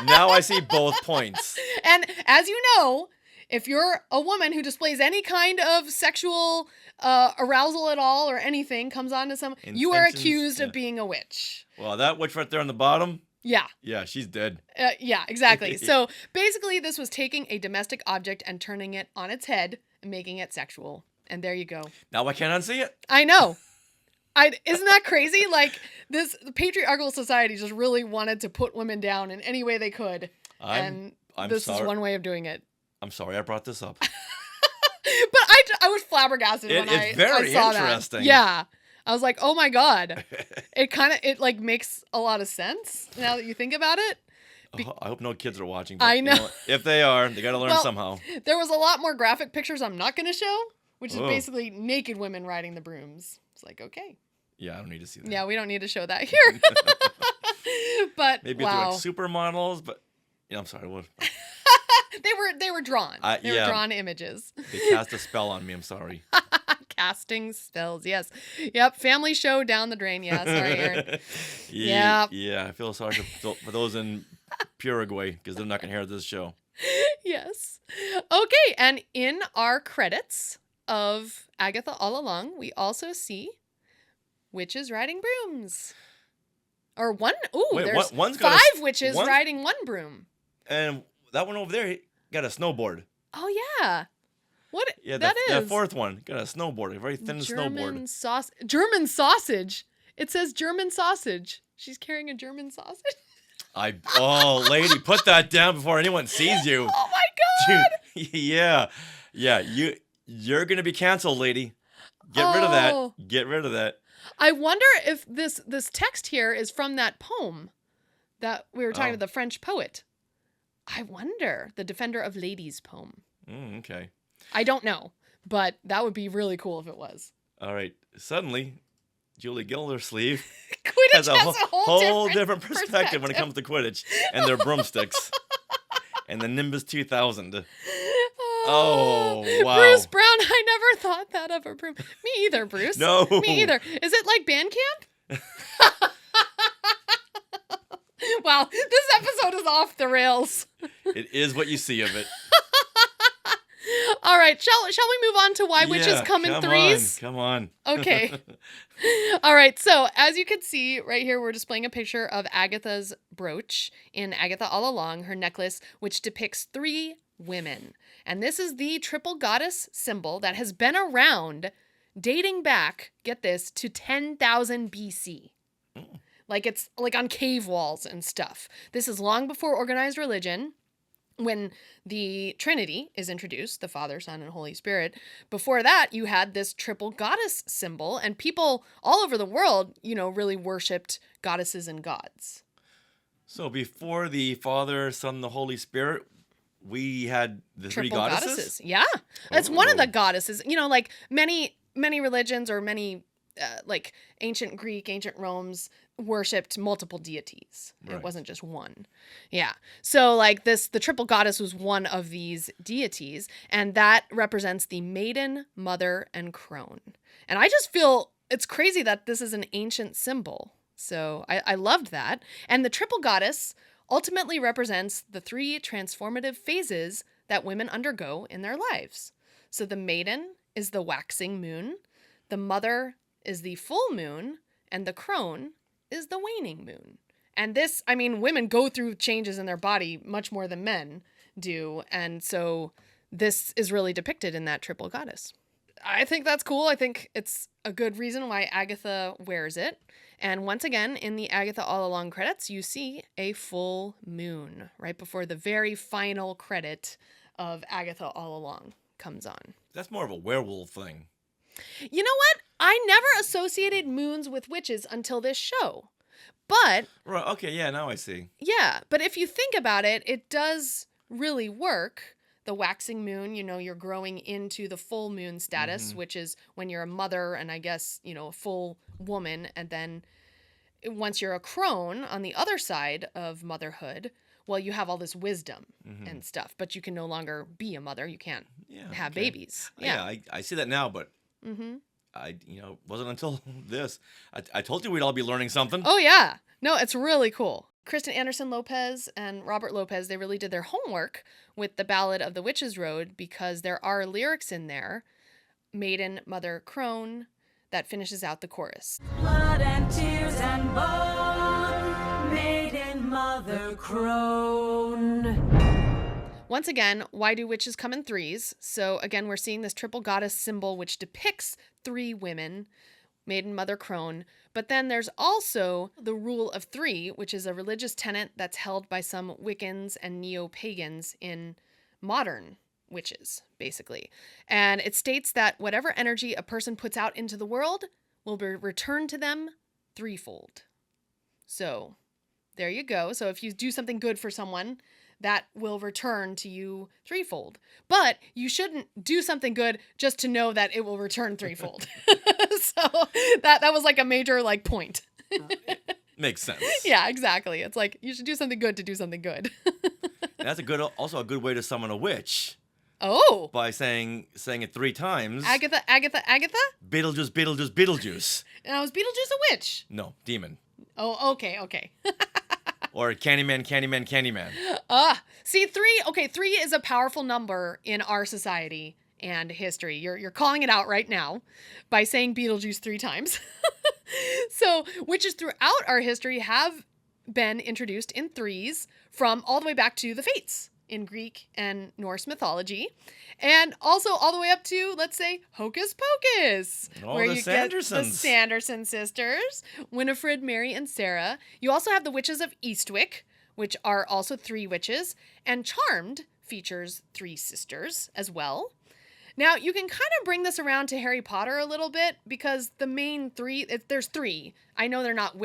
now I see both points. And as you know, if you're a woman who displays any kind of sexual arousal at all or anything, comes on to some, you are accused of being a witch. Well, that witch right there on the bottom. Yeah. Yeah, she's dead. Yeah, exactly. So basically this was taking a domestic object and turning it on its head and making it sexual. And there you go. Now I can't unsee it. I know. Isn't that crazy? Like, the patriarchal society just really wanted to put women down in any way they could. I'm this sorry. is one way of doing it. I'm sorry I brought this up. But I was flabbergasted when I saw interesting. that. Yeah. I was like, oh my God. It like makes a lot of sense now that you think about it. I hope no kids are watching. But, I know. You know. If they are, they got to learn somehow. There was a lot more graphic pictures I'm not going to show, which is basically naked women riding the brooms. It's like, okay. Yeah, I don't need to see that. Yeah, we don't need to show that here. But maybe wow. they're like supermodels, but yeah, I'm sorry. What? They were drawn. They were drawn images. They cast a spell on me. I'm sorry. Casting spells, yes. Yep, family show down the drain. Yeah, sorry, Aaron. Yeah, I feel sorry for those in Paraguay because they're not going to hear this show. Yes. Okay, and in our credits of Agatha All Along, we also see witches riding brooms. Or one. Ooh, there's one's 5 witches riding one broom. And that one over there he got a snowboard. Oh, yeah. What? Yeah, that is. That fourth one got a snowboard, a very thin snowboard. German sausage. It says German sausage. She's carrying a German sausage. Lady, put that down before anyone sees you. Oh my God. Yeah. You're gonna be canceled, lady. Get rid of that. Get rid of that. I wonder if this text here is from that poem that we were talking to the French poet. I wonder, the Defender of Ladies poem. Okay. I don't know, but that would be really cool if it was. All right. Suddenly, Julie Gildersleeve Quidditch has a whole different perspective when it comes to Quidditch and their broomsticks and the Nimbus 2000. Oh, wow. Bruce Brown, I never thought that of a broom. Me either, Bruce. No. Me either. Is it like band camp? Wow, this episode is off the rails. It is what you see of it. All right, shall we move on to why witches come in threes? Come on. Okay. All right, so as you can see right here, we're displaying a picture of Agatha's brooch in Agatha All Along, her necklace, which depicts 3 women. And this is the triple goddess symbol that has been around dating back, get this, to 10,000 BC. Like it's like on cave walls and stuff. This is long before organized religion. When the Trinity is introduced, the Father, Son, and Holy Spirit, before that, you had this triple goddess symbol, and people all over the world, really worshipped goddesses and gods. So before the Father, Son, the Holy Spirit, we had the triple 3 goddesses? Yeah. That's one of the goddesses. Like many religions or many like ancient Greek, ancient Rome's worshipped multiple deities. Right. It wasn't just one. Yeah. So like the triple goddess was one of these deities, and that represents the maiden, mother, and crone. And I just feel it's crazy that this is an ancient symbol. So I loved that. And the triple goddess ultimately represents the 3 transformative phases that women undergo in their lives. So the maiden is the waxing moon, the mother is the full moon, and the crone is the waning moon. And this, women go through changes in their body much more than men do. And so this is really depicted in that triple goddess. I think that's cool. I think it's a good reason why Agatha wears it. And once again, in the Agatha All Along credits, you see a full moon right before the very final credit of Agatha All Along comes on. That's more of a werewolf thing. You know what? I never associated moons with witches until this show. But... Right, okay, yeah, now I see. Yeah, but if you think about it, it does really work the waxing moon, you're growing into the full moon status, which is when you're a mother and I guess, a full woman. And then once you're a crone on the other side of motherhood, well, you have all this wisdom and stuff, but you can no longer be a mother. You can't have babies. Yeah, I see that now, but I wasn't until this. I told you we'd all be learning something. Oh, yeah. No, it's really cool. Kristen Anderson Lopez and Robert Lopez, they really did their homework with the Ballad of the Witch's Road because there are lyrics in there, Maiden, Mother, Crone, that finishes out the chorus. Blood and tears and bone, maiden, mother, crone. Once again, why do witches come in threes? So again, we're seeing this triple goddess symbol, which depicts three women, maiden, mother, crone. But then there's also the rule of three, which is a religious tenet that's held by some Wiccans and neo-pagans in modern witches, basically. And it states that whatever energy a person puts out into the world will be returned to them threefold. So there you go. So if you do something good for someone, that will return to you threefold. But you shouldn't do something good just to know that it will return threefold. So that was like a major point. Makes sense. Yeah, exactly. It's like you should do something good to do something good. That's also a good way to summon a witch. Oh. By saying it 3 times. Agatha, Agatha, Agatha? Beetlejuice, Beetlejuice, Beetlejuice. Now, is Beetlejuice a witch? No, demon. Oh, okay. Or Candyman, Candyman, Candyman. See, 3 is a powerful number in our society and history. You're calling it out right now by saying Beetlejuice 3 times. So witches throughout our history have been introduced in threes from all the way back to the Fates in Greek and Norse mythology, and also all the way up to, let's say, Hocus Pocus, where you get the Sanderson sisters, Winifred, Mary, and Sarah. You also have the Witches of Eastwick, which are also 3 witches, and Charmed features 3 sisters as well. Now, you can kind of bring this around to Harry Potter a little bit because the main 3, there's 3. I know they're not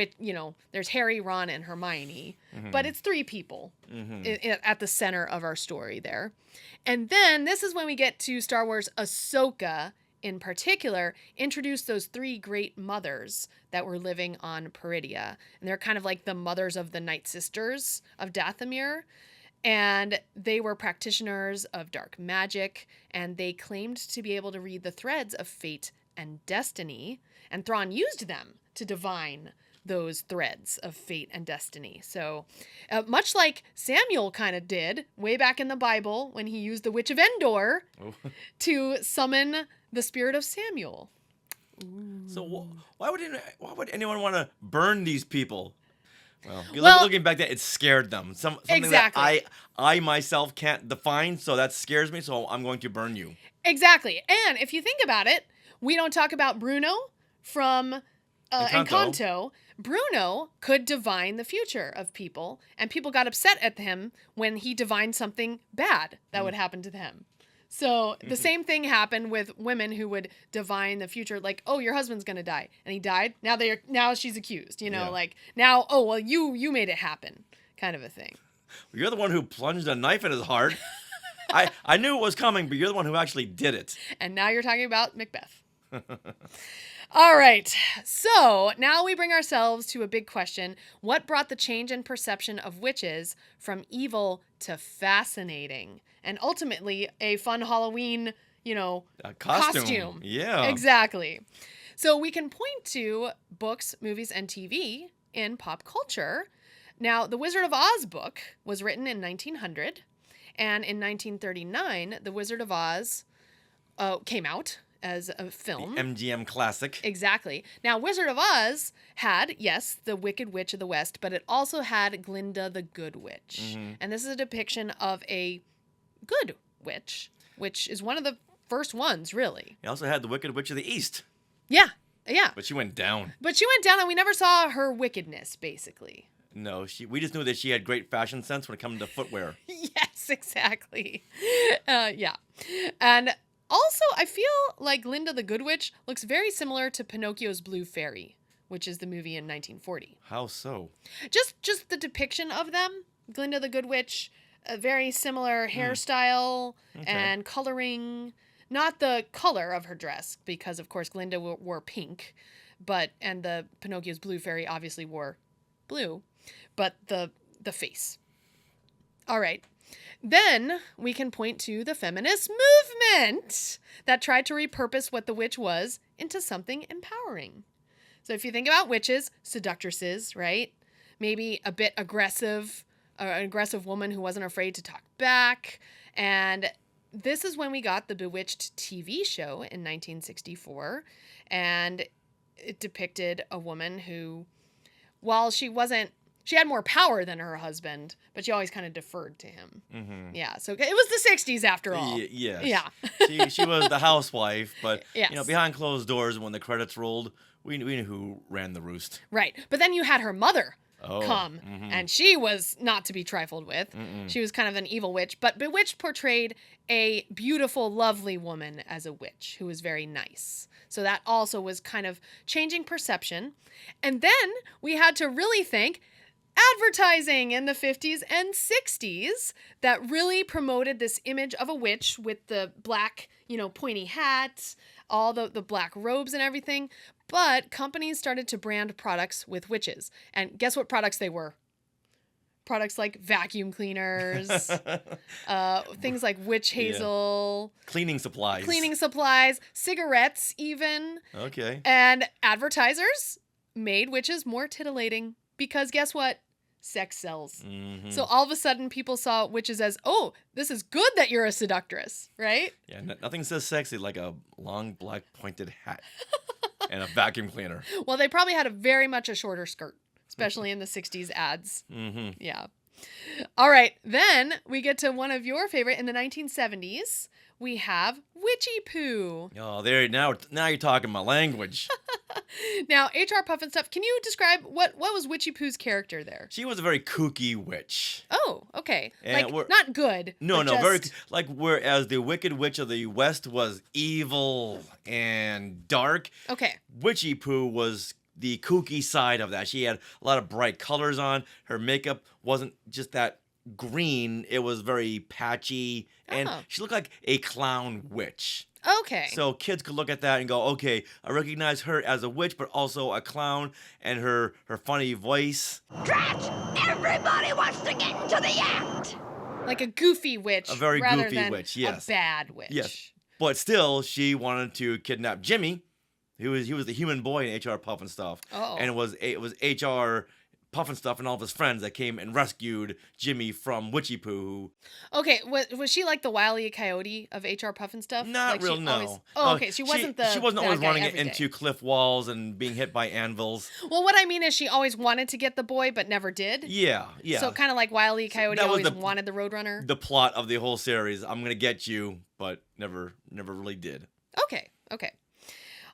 there's Harry, Ron, and Hermione, but it's 3 people at the center of our story there. And then this is when we get to Star Wars. Ahsoka, in particular, introduced those 3 great mothers that were living on Peridia. And they're kind of like the mothers of the Night Sisters of Dathomir. And they were practitioners of dark magic, and they claimed to be able to read the threads of fate and destiny, and Thrawn used them to divine those threads of fate and destiny. So much like Samuel kind of did way back in the Bible when he used the Witch of Endor to summon the spirit of Samuel. Ooh. So why would anyone want to burn these people? Well, looking back, that it scared them. Something that I myself can't define, so that scares me. So I'm going to burn you. Exactly. And if you think about it, we don't talk about Bruno from Encanto. Bruno could divine the future of people, and people got upset at him when he divined something bad that would happen to them. So the same thing happened with women who would divine the future, like, oh, your husband's gonna die, and he died. Now she's accused, now, oh, well, you made it happen, kind of a thing. You're the one who plunged a knife in his heart. I knew it was coming, but you're the one who actually did it. And now you're talking about Macbeth. All right, so now we bring ourselves to a big question. What brought the change in perception of witches from evil to fascinating? And ultimately, a fun Halloween, costume. Yeah. Exactly. So we can point to books, movies, and TV in pop culture. Now, the Wizard of Oz book was written in 1900. And in 1939, The Wizard of Oz came out as a film. The MGM classic. Exactly. Now, Wizard of Oz had, yes, the Wicked Witch of the West, but it also had Glinda the Good Witch. And this is a depiction of a good witch, which is one of the first ones, really. He also had the Wicked Witch of the East. Yeah. But she went down. And we never saw her wickedness, basically. No, we just knew that she had great fashion sense when it comes to footwear. Yes, exactly. Yeah. And also, I feel like Glinda the Good Witch looks very similar to Pinocchio's Blue Fairy, which is the movie in 1940. How so? Just the depiction of them, Glinda the Good Witch, a very similar hairstyle and coloring. Not the color of her dress, because of course Glinda wore pink, and the Pinocchio's blue fairy obviously wore blue, but the face. All right. Then we can point to the feminist movement that tried to repurpose what the witch was into something empowering. So if you think about witches, seductresses, right? Maybe a bit aggressive, an aggressive woman who wasn't afraid to talk back. And this is when we got the Bewitched TV show in 1964. And it depicted a woman who, while she had more power than her husband, but she always kind of deferred to him. Mm-hmm. Yeah, so it was the 60s after all. Yes. Yeah. she was the housewife, but yes. Behind closed doors, when the credits rolled, we knew who ran the roost. Right, but then you had her mother come, and she was not to be trifled with. She was kind of an evil witch, but Bewitched portrayed a beautiful, lovely woman as a witch who was very nice. So that also was kind of changing perception. And then we had to really thank advertising in the 50s and 60s that really promoted this image of a witch with the black, pointy hats, all the black robes and everything. But companies started to brand products with witches. And guess what products they were? Products like vacuum cleaners, things like witch hazel. Yeah. Cleaning supplies, cigarettes even. Okay. And advertisers made witches more titillating because guess what? Sex sells. Mm-hmm. So all of a sudden people saw witches as, oh, this is good that you're a seductress, right? Yeah, nothing says sexy like a long black pointed hat and a vacuum cleaner. Well, they probably had very much a shorter skirt, especially in the 60s ads. Mm-hmm. Yeah. All right, then we get to one of your favorite in the 1970s. We have Witchy Poo. Oh, now you're talking my language. Now, H.R. Pufnstuf, can you describe what was Witchy Poo's character there? She was a very kooky witch. Oh, okay. And not good. No, very whereas the Wicked Witch of the West was evil and dark. Okay. Witchy Poo was the kooky side of that. She had a lot of bright colors on. Her makeup wasn't just that green. It was very patchy, and she looked like a clown witch. Okay. So kids could look at that and go, okay, I recognize her as a witch, but also a clown, and her funny voice. Drat! Everybody wants to get into the act! Like a goofy witch. A very rather goofy than witch, yes. A bad witch. Yes. But still, she wanted to kidnap Jimmy. He was the human boy in H.R. Pufnstuf. Oh. And it was H.R. Pufnstuf and all of his friends that came and rescued Jimmy from Witchy Poo. Okay, was she like the Wile E. Coyote of H.R. Pufnstuf? Not real, no. Always... Oh, okay, she wasn't She wasn't always running it into cliff walls and being hit by anvils. Well, what I mean is she always wanted to get the boy, but never did. Yeah. So kind of like Wile E. Coyote always wanted the Roadrunner. The plot of the whole series. I'm gonna get you, but never really did. Okay.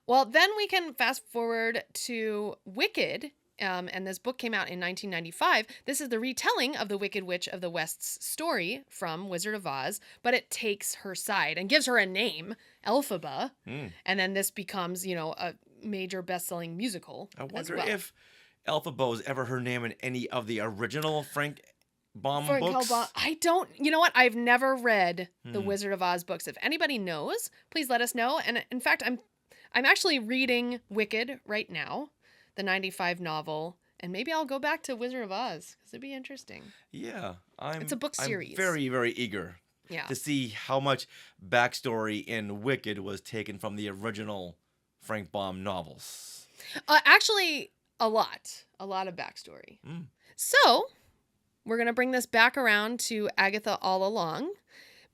Well, then we can fast forward to Wicked. And this book came out in 1995. This is the retelling of the Wicked Witch of the West's story from Wizard of Oz, but it takes her side and gives her a name, Elphaba. And then this becomes, a major best-selling musical. I wonder if Elphaba was ever her name in any of the original Frank Baum books. I don't. You know what? I've never read the Wizard of Oz books. If anybody knows, please let us know. And in fact, I'm actually reading Wicked right now. The 95 novel, and maybe I'll go back to Wizard of Oz because it'd be interesting. Yeah, it's a book series. I'm very, very eager to see how much backstory in Wicked was taken from the original Frank Baum novels. Actually, a lot of backstory. So we're gonna bring this back around to Agatha All Along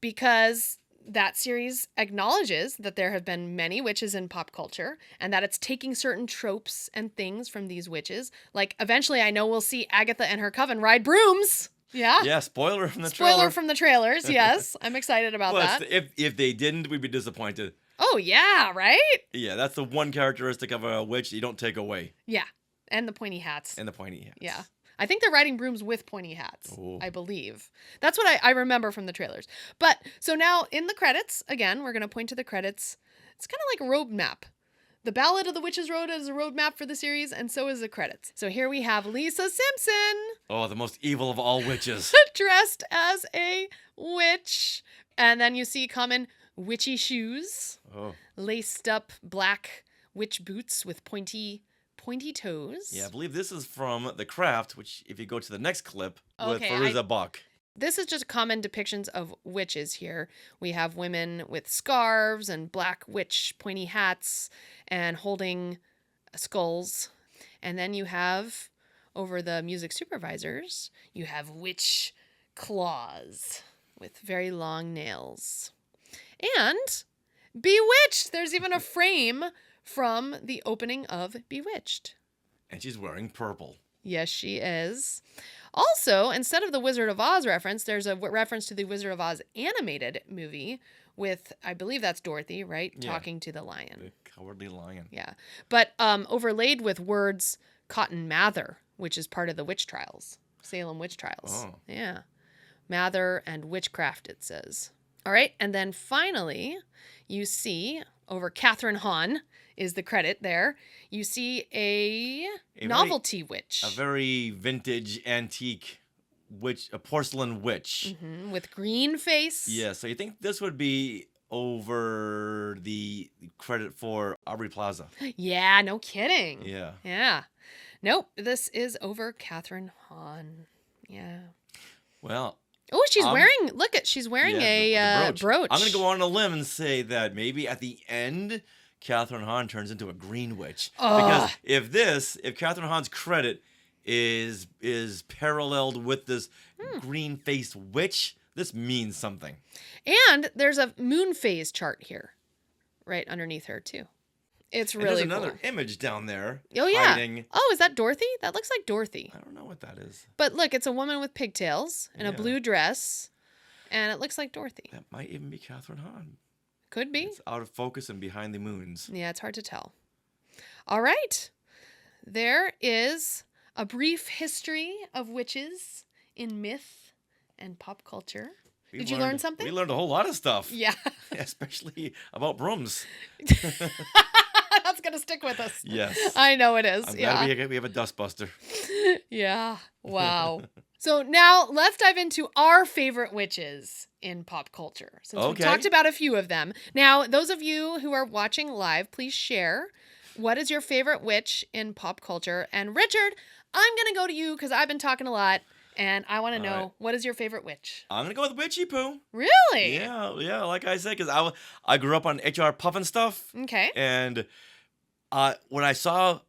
because that series acknowledges that there have been many witches in pop culture and that it's taking certain tropes and things from these witches. Like, eventually I know we'll see Agatha and her coven ride brooms. Yeah? Yeah, spoiler from the trailer. Spoiler from the trailers, yes. I'm excited about that. If they didn't, we'd be disappointed. Oh, yeah, right? Yeah, that's the one characteristic of a witch you don't take away. Yeah, and the pointy hats. Yeah. I think they're riding brooms with pointy hats, I believe. That's what I remember from the trailers. But, so now in the credits, again, we're going to point to the credits. It's kind of like a road map. The Ballad of the Witches Road is a roadmap for the series, and so is the credits. So here we have Lisa Simpson. Oh, the most evil of all witches. Dressed as a witch. And then you see common witchy shoes. Oh. Laced up black witch boots with pointy toes. Yeah, I believe this is from The Craft, which if you go to the next clip with Okay, Farouza Buck. This is just common depictions of witches here. We have women with scarves and black witch pointy hats and holding skulls. And then you have, over the music supervisors, you have witch claws with very long nails. And Bewitched! There's even a frame from the opening of Bewitched. And she's wearing purple. Yes, she is. Also, instead of the Wizard of Oz reference, there's a reference to the Wizard of Oz animated movie with, I believe that's Dorothy, right? Yeah. Talking to the lion. The Cowardly Lion. Yeah. But overlaid with words Cotton Mather, which is part of the witch trials, Salem witch trials. Oh. Yeah. Mather and witchcraft, it says. All right. And then finally, you see over Catherine Hahn is the credit there. You see a novelty witch. A very vintage, antique witch, a porcelain witch. Mm-hmm, with green face. Yeah, so you think this would be over the credit for Aubrey Plaza? Yeah, no kidding. Yeah. Yeah. Nope, this is over Catherine Hahn. Yeah. Well. Oh, she's wearing a brooch. I'm going to go on a limb and say that maybe at the end, Catherine Hahn turns into a green witch. Because if Catherine Hahn's credit is paralleled with this green-faced witch, this means something. And there's a moon phase chart here, right underneath her too. It's really there's another image down there. Oh yeah. Hiding. Oh, is that Dorothy? That looks like Dorothy. I don't know what that is. But look, it's a woman with pigtails and a blue dress, and it looks like Dorothy. That might even be Catherine Hahn. Could be. It's out of focus and behind the moons. Yeah, it's hard to tell. All right. There is a brief history of witches in myth and pop culture. Did you learn something? We learned a whole lot of stuff. Yeah. Especially about brooms. That's going to stick with us. Yes. I know it is. I'm glad we have a dustbuster. Yeah. Wow. So now let's dive into our favorite witches in pop culture. Since we've talked about a few of them. Now, those of you who are watching live, please share. What is your favorite witch in pop culture? And Richard, I'm going to go to you because I've been talking a lot. And I want to know, what is your favorite witch? I'm going to go with Witchy Poo. Really? Yeah, like I said, because I grew up on HR Puffin stuff. Okay. And when I saw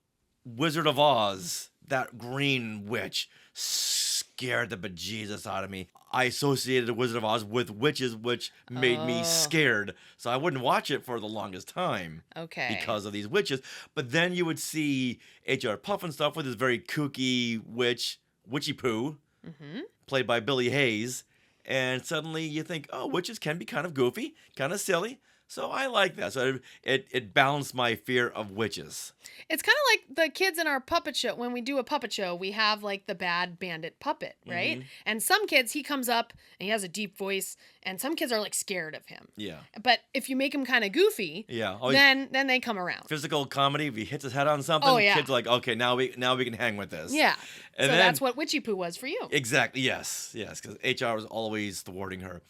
Wizard of Oz, that green witch scared the bejesus out of me. I associated the Wizard of Oz with witches, which made me scared. So I wouldn't watch it for the longest time. Okay. Because of these witches. But then you would see HR Puffin stuff with this very kooky witch, Witchy Poo. Mm-hmm. Played by Billy Hayes, and suddenly you think, oh, witches can be kind of goofy, kind of silly. So I like that. So it balanced my fear of witches. It's kind of like the kids in our puppet show. When we do a puppet show, we have like the bad bandit puppet, right? Mm-hmm. And some kids, he comes up and he has a deep voice, and some kids are like scared of him. Yeah. But if you make him kind of goofy, then they come around. Physical comedy, if he hits his head on something, kids are like, okay, now we can hang with this. Yeah. And so then, that's what Witchy Poo was for you. Exactly. Yes, because HR was always thwarting her.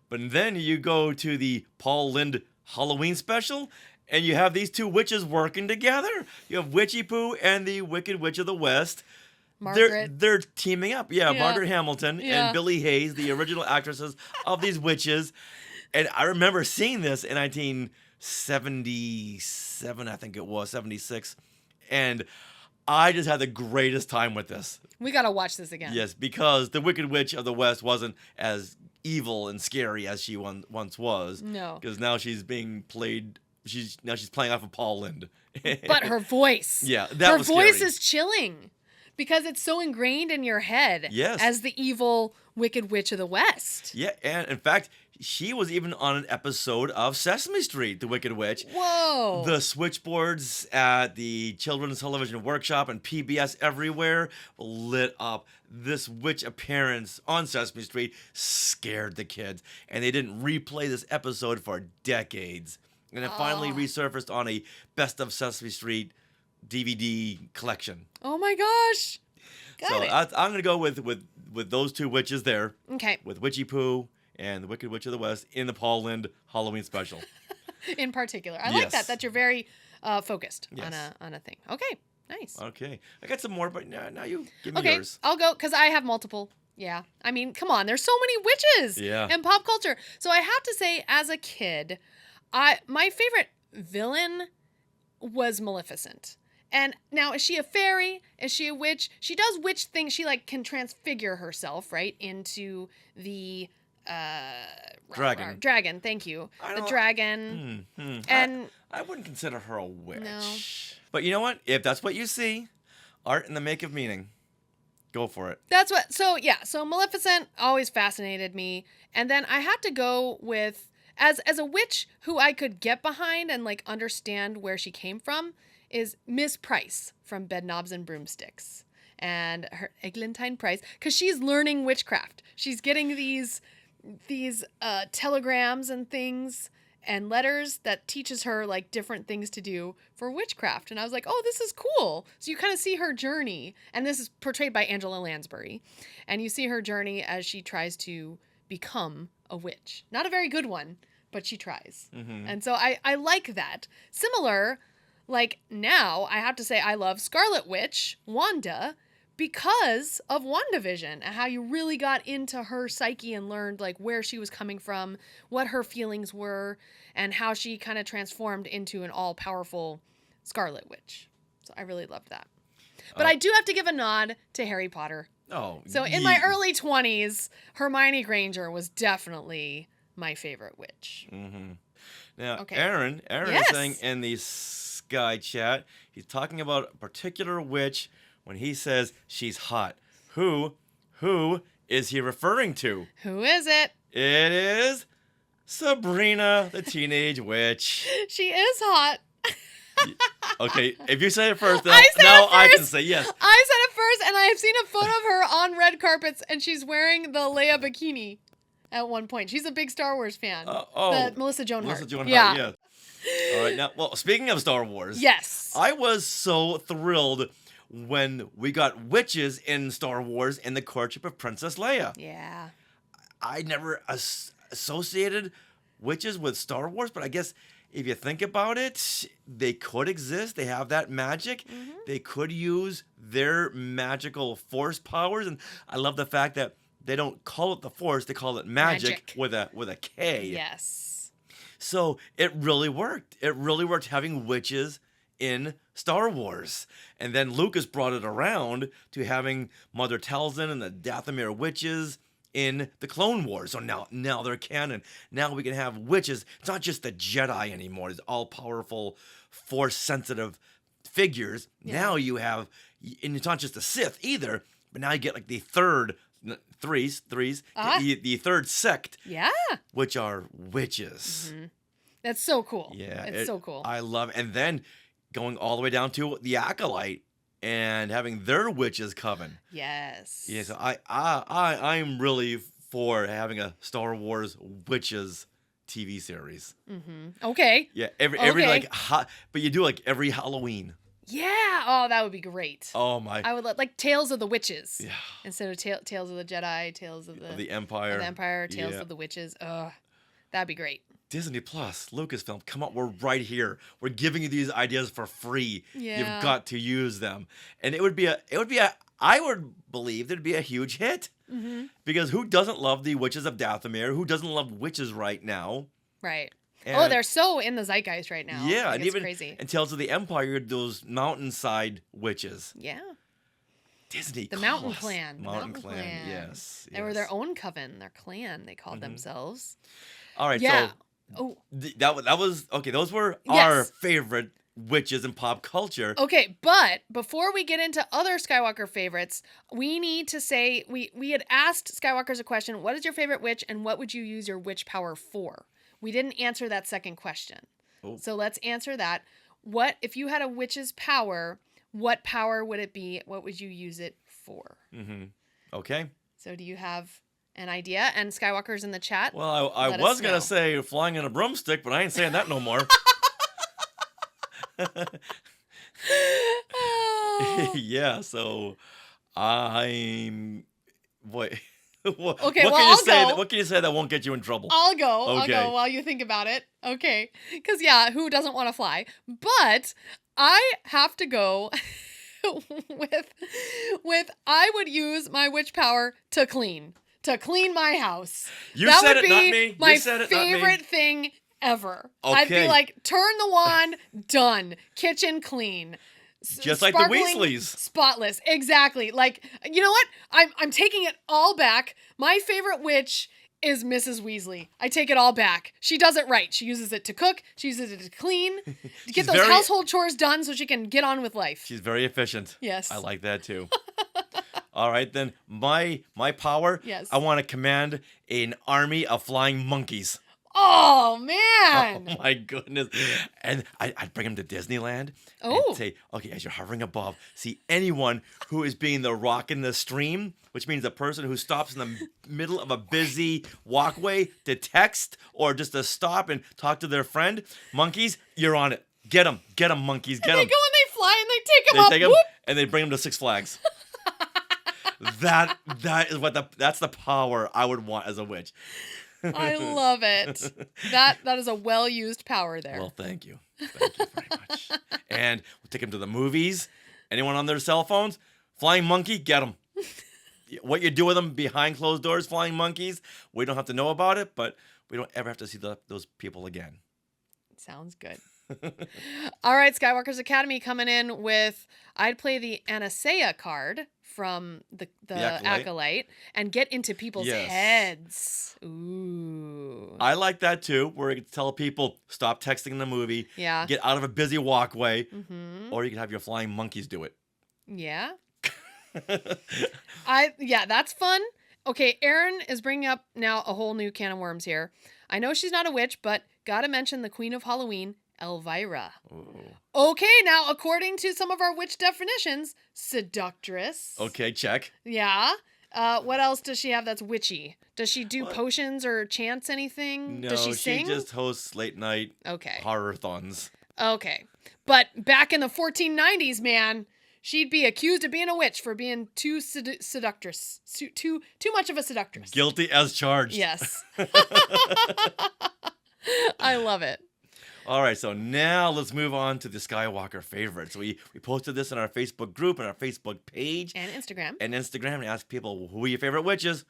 But then you go to the Paul Lynde Halloween special, and you have these two witches working together. You have Witchy Poo and the Wicked Witch of the West. Margaret. They're teaming up. Yeah, Margaret Hamilton and Billy Hayes, the original actresses of these witches. And I remember seeing this in 1977, I think it was, 76. And I just had the greatest time with this. We got to watch this again. Yes, because the Wicked Witch of the West wasn't as evil and scary as she once was. No. Because now she's being played, she's playing off of Paul Lynde. But her voice. Yeah, that was her voice scary. is chilling because it's so ingrained in your head as the evil Wicked Witch of the West. Yeah, and in fact, she was even on an episode of Sesame Street, the Wicked Witch. Whoa. The switchboards at the Children's Television Workshop and PBS everywhere lit up. This witch appearance on Sesame Street scared the kids, and they didn't replay this episode for decades. And it finally resurfaced on a Best of Sesame Street DVD collection. Oh my gosh. Got it. I'm going to go with those two witches there. Okay. With Witchy Poo and the Wicked Witch of the West in the Paul Lynde Halloween special. In particular. I like that you're very focused Yes. on a thing. Okay. Nice. Okay. I got some more, but now you give me Okay. yours. I'll go because I have multiple. Yeah. I mean, come on. There's so many witches in pop culture. So I have to say, as a kid, my favorite villain was Maleficent. And now, is she a fairy? Is she a witch? She does witch things. She can transfigure herself, right, into the dragon. Dragon, thank you. The dragon. And I wouldn't consider her a witch. No. But you know what? If that's what you see, art in the make of meaning, go for it. That's what. So Maleficent always fascinated me. And then I had to go with as a witch who I could get behind and understand where she came from is Miss Price from Bedknobs and Broomsticks. And her Eglantine Price, because she's learning witchcraft. She's getting these telegrams and things and letters that teaches her different things to do for witchcraft. And I was like, oh, this is cool. So you kind of see her journey. And this is portrayed by Angela Lansbury. And you see her journey as she tries to become a witch. Not a very good one, but she tries. Mm-hmm. And so I like that. Similar, now I have to say I love Scarlet Witch, Wanda, because of WandaVision and how you really got into her psyche and learned where she was coming from, what her feelings were, and how she kind of transformed into an all-powerful Scarlet Witch. So I really loved that. But I do have to give a nod to Harry Potter. Oh, so in my early 20s, Hermione Granger was definitely my favorite witch. Mm-hmm. Now, okay. Aaron Yes. is saying in the Sky chat, he's talking about a particular witch when he says she's hot. Who is he referring to? Who is it? It is Sabrina, the Teenage Witch. She is hot. Okay, if you say it first, I can say yes. I said it first, and I have seen a photo of her on red carpets, and she's wearing the Leia bikini at one point. She's a big Star Wars fan. The Melissa Joan Hart. Yeah. All right, now, well, speaking of Star Wars. Yes. I was so thrilled when we got witches in Star Wars in the courtship of Princess Leia. Yeah. I never associated witches with Star Wars, but I guess if you think about it, they could exist. They have that magic. Mm-hmm. They could use their magical force powers, and I love the fact that they don't call it the Force; they call it magic. with a K. Yes. So it really worked. It really worked having witches in Star Wars. And then Lucas brought it around to having Mother Talzin and the Dathomir witches in the Clone Wars. So now they're canon. Now we can have witches. It's not just the Jedi anymore. It's all-powerful, Force-sensitive figures. Yeah. Now you have, and it's not just the Sith either, but now you get the third, the third sect. Yeah. Which are witches. Mm-hmm. That's so cool. Yeah. It's so cool. I love it. And then going all the way down to the Acolyte and having their witches coven. Yes. Yeah, so I'm really for having a Star Wars witches TV series. Mm-hmm. Okay. Yeah, every but you do every Halloween. Yeah. Oh, that would be great. Oh my. I would Tales of the Witches. Yeah. Instead of Tales of the Jedi, Tales of the Empire. Tales of the Witches. Ugh. That'd be great. Disney Plus, Lucasfilm, come on, we're right here. We're giving you these ideas for free. Yeah. You've got to use them. And I would believe there'd be a huge hit. Mm-hmm. Because who doesn't love the Witches of Dathomir? Who doesn't love witches right now? Right. And they're so in the zeitgeist right now. Yeah, and it's even crazy. in Tales of the Empire, those mountainside witches. Yeah. Disney. The Mountain Clan. Mountain Clan. Yes. They were their own coven, their clan. They called themselves. All right. Yeah. So that was okay. Those were our favorite witches in pop culture. Okay, but before we get into other Skywalker favorites, we need to say we had asked Skywalkers a question: what is your favorite witch, and what would you use your witch power for? We didn't answer that second question. Oh. So let's answer that. What if you had a witch's power? What power would it be? What would you use it for? Mm-hmm. Okay. So do you have an idea. And Skywalker's in the chat. Well, I was going to say flying in a broomstick, but I ain't saying that no more. Yeah, so I'm... What? Okay, What can you say that won't get you in trouble? I'll go. Okay. I'll go while you think about it. Okay. Because, yeah, who doesn't want to fly? But I have to go with I would use my witch power to clean my house. You that said would it, be not me. my You said it, not me. favorite thing ever. Okay. I'd be like, turn the wand, done. Kitchen clean. Just like the Weasleys. Spotless. Exactly. Like, you know what? I'm taking it all back. My favorite witch is Mrs. Weasley. I take it all back. She does it right. She uses it to cook. She uses it to clean. To get those household chores done so she can get on with life. She's very efficient. Yes. I like that too. All right, then my power. Yes. I want to command an army of flying monkeys. Oh, man. Oh, my goodness. And I'd bring them to Disneyland Oh. and say, okay, as you're hovering above, see anyone who is being the rock in the stream, which means a person who stops in the middle of a busy walkway to text or just to stop and talk to their friend. Monkeys, you're on it. Get them, monkeys, get them. They go and they fly and they take them up. Take them and they bring them to Six Flags. That's the power I would want as a witch. I love it. That is a well-used power there. Well, thank you. Thank you very much. And we'll take them to the movies. Anyone on their cell phones? Flying monkey, get them. What you do with them behind closed doors, flying monkeys, we don't have to know about it, but we don't ever have to see those people again. Sounds good. All right, Skywalker's Academy coming in with, I'd play the Anastasia card from the Acolyte and get into people's heads. Ooh. I like that too, where you can tell people, stop texting in the movie, get out of a busy walkway, or you can have your flying monkeys do it. Yeah. That's fun. Okay, Erin is bringing up now a whole new can of worms here. I know she's not a witch, but gotta mention the Queen of Halloween, Elvira. Ooh. Okay, now according to some of our witch definitions, seductress. Okay, check. Yeah. What else does she have that's witchy? Does she do potions or chants anything? No, does she sing? She just hosts late night horror-thons. Okay. But back in the 1490s, man, she'd be accused of being a witch for being too seductress. Too much of a seductress. Guilty as charged. Yes. I love it. All right, so now let's move on to the Skywalker favorites. We posted this in our Facebook group and our Facebook page. And Instagram. And asked people, who are your favorite witches?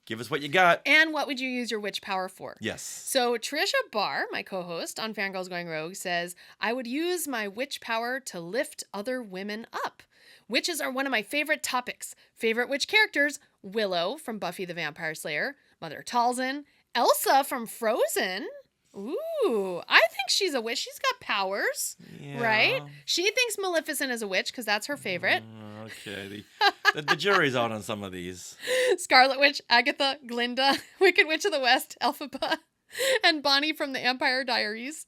Give us what you got. And what would you use your witch power for? Yes. So Trisha Barr, my co-host on Fangirls Going Rogue, says, I would use my witch power to lift other women up. Witches are one of my favorite topics. Favorite witch characters, Willow from Buffy the Vampire Slayer, Mother Talzin, Elsa from Frozen. Ooh, I think she's a witch. She's got powers, right? She thinks Maleficent is a witch because that's her favorite. Okay, the jury's out on some of these. Scarlet Witch, Agatha, Glinda, Wicked Witch of the West, Elphaba, and Bonnie from the Empire Diaries.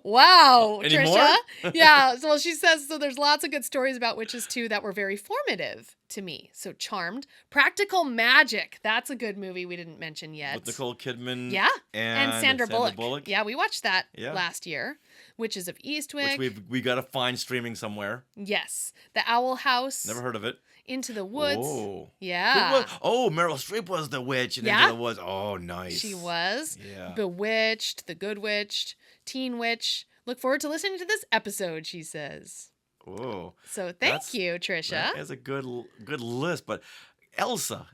Wow, Any Trisha. more? Yeah, so she says, so there's lots of good stories about witches too that were very formative to me. So Charmed, Practical Magic. That's a good movie we didn't mention yet. With Nicole Kidman. Yeah, and Sandra Bullock. Yeah, we watched that Yeah. last year. Witches of Eastwick. Which we got to find streaming somewhere. Yes. The Owl House. Never heard of it. Into the Woods. Oh. Yeah. Oh, Meryl Streep was the witch in Into the Woods. Oh, nice. She was. Yeah. Bewitched, The Good Witch, Teen Witch. Look forward to listening to this episode, she says. Whoa. So thank you, Trisha. That is a good list, but Elsa.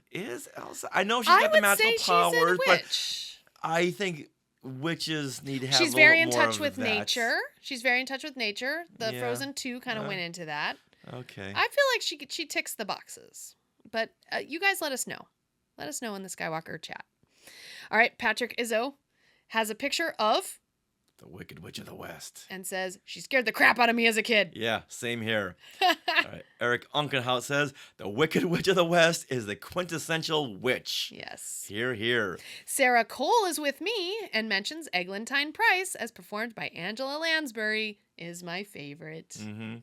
I know she's got the magical powers, but I think witches need to have She's a very in little more touch of with that. nature. She's very in touch with nature. The Yeah. Frozen 2 kind of went into that. Okay. I feel like she ticks the boxes. But you guys let us know. Let us know in the Skywalker chat. All right, Patrick Izzo has a picture of the Wicked Witch of the West and says, she scared the crap out of me as a kid. Yeah, same here. All right. Eric Unkenhout says, the Wicked Witch of the West is the quintessential witch. Yes. Hear, hear. Sarah Cole is with me and mentions Eglantine Price, as performed by Angela Lansbury, is my favorite. Mm-hmm.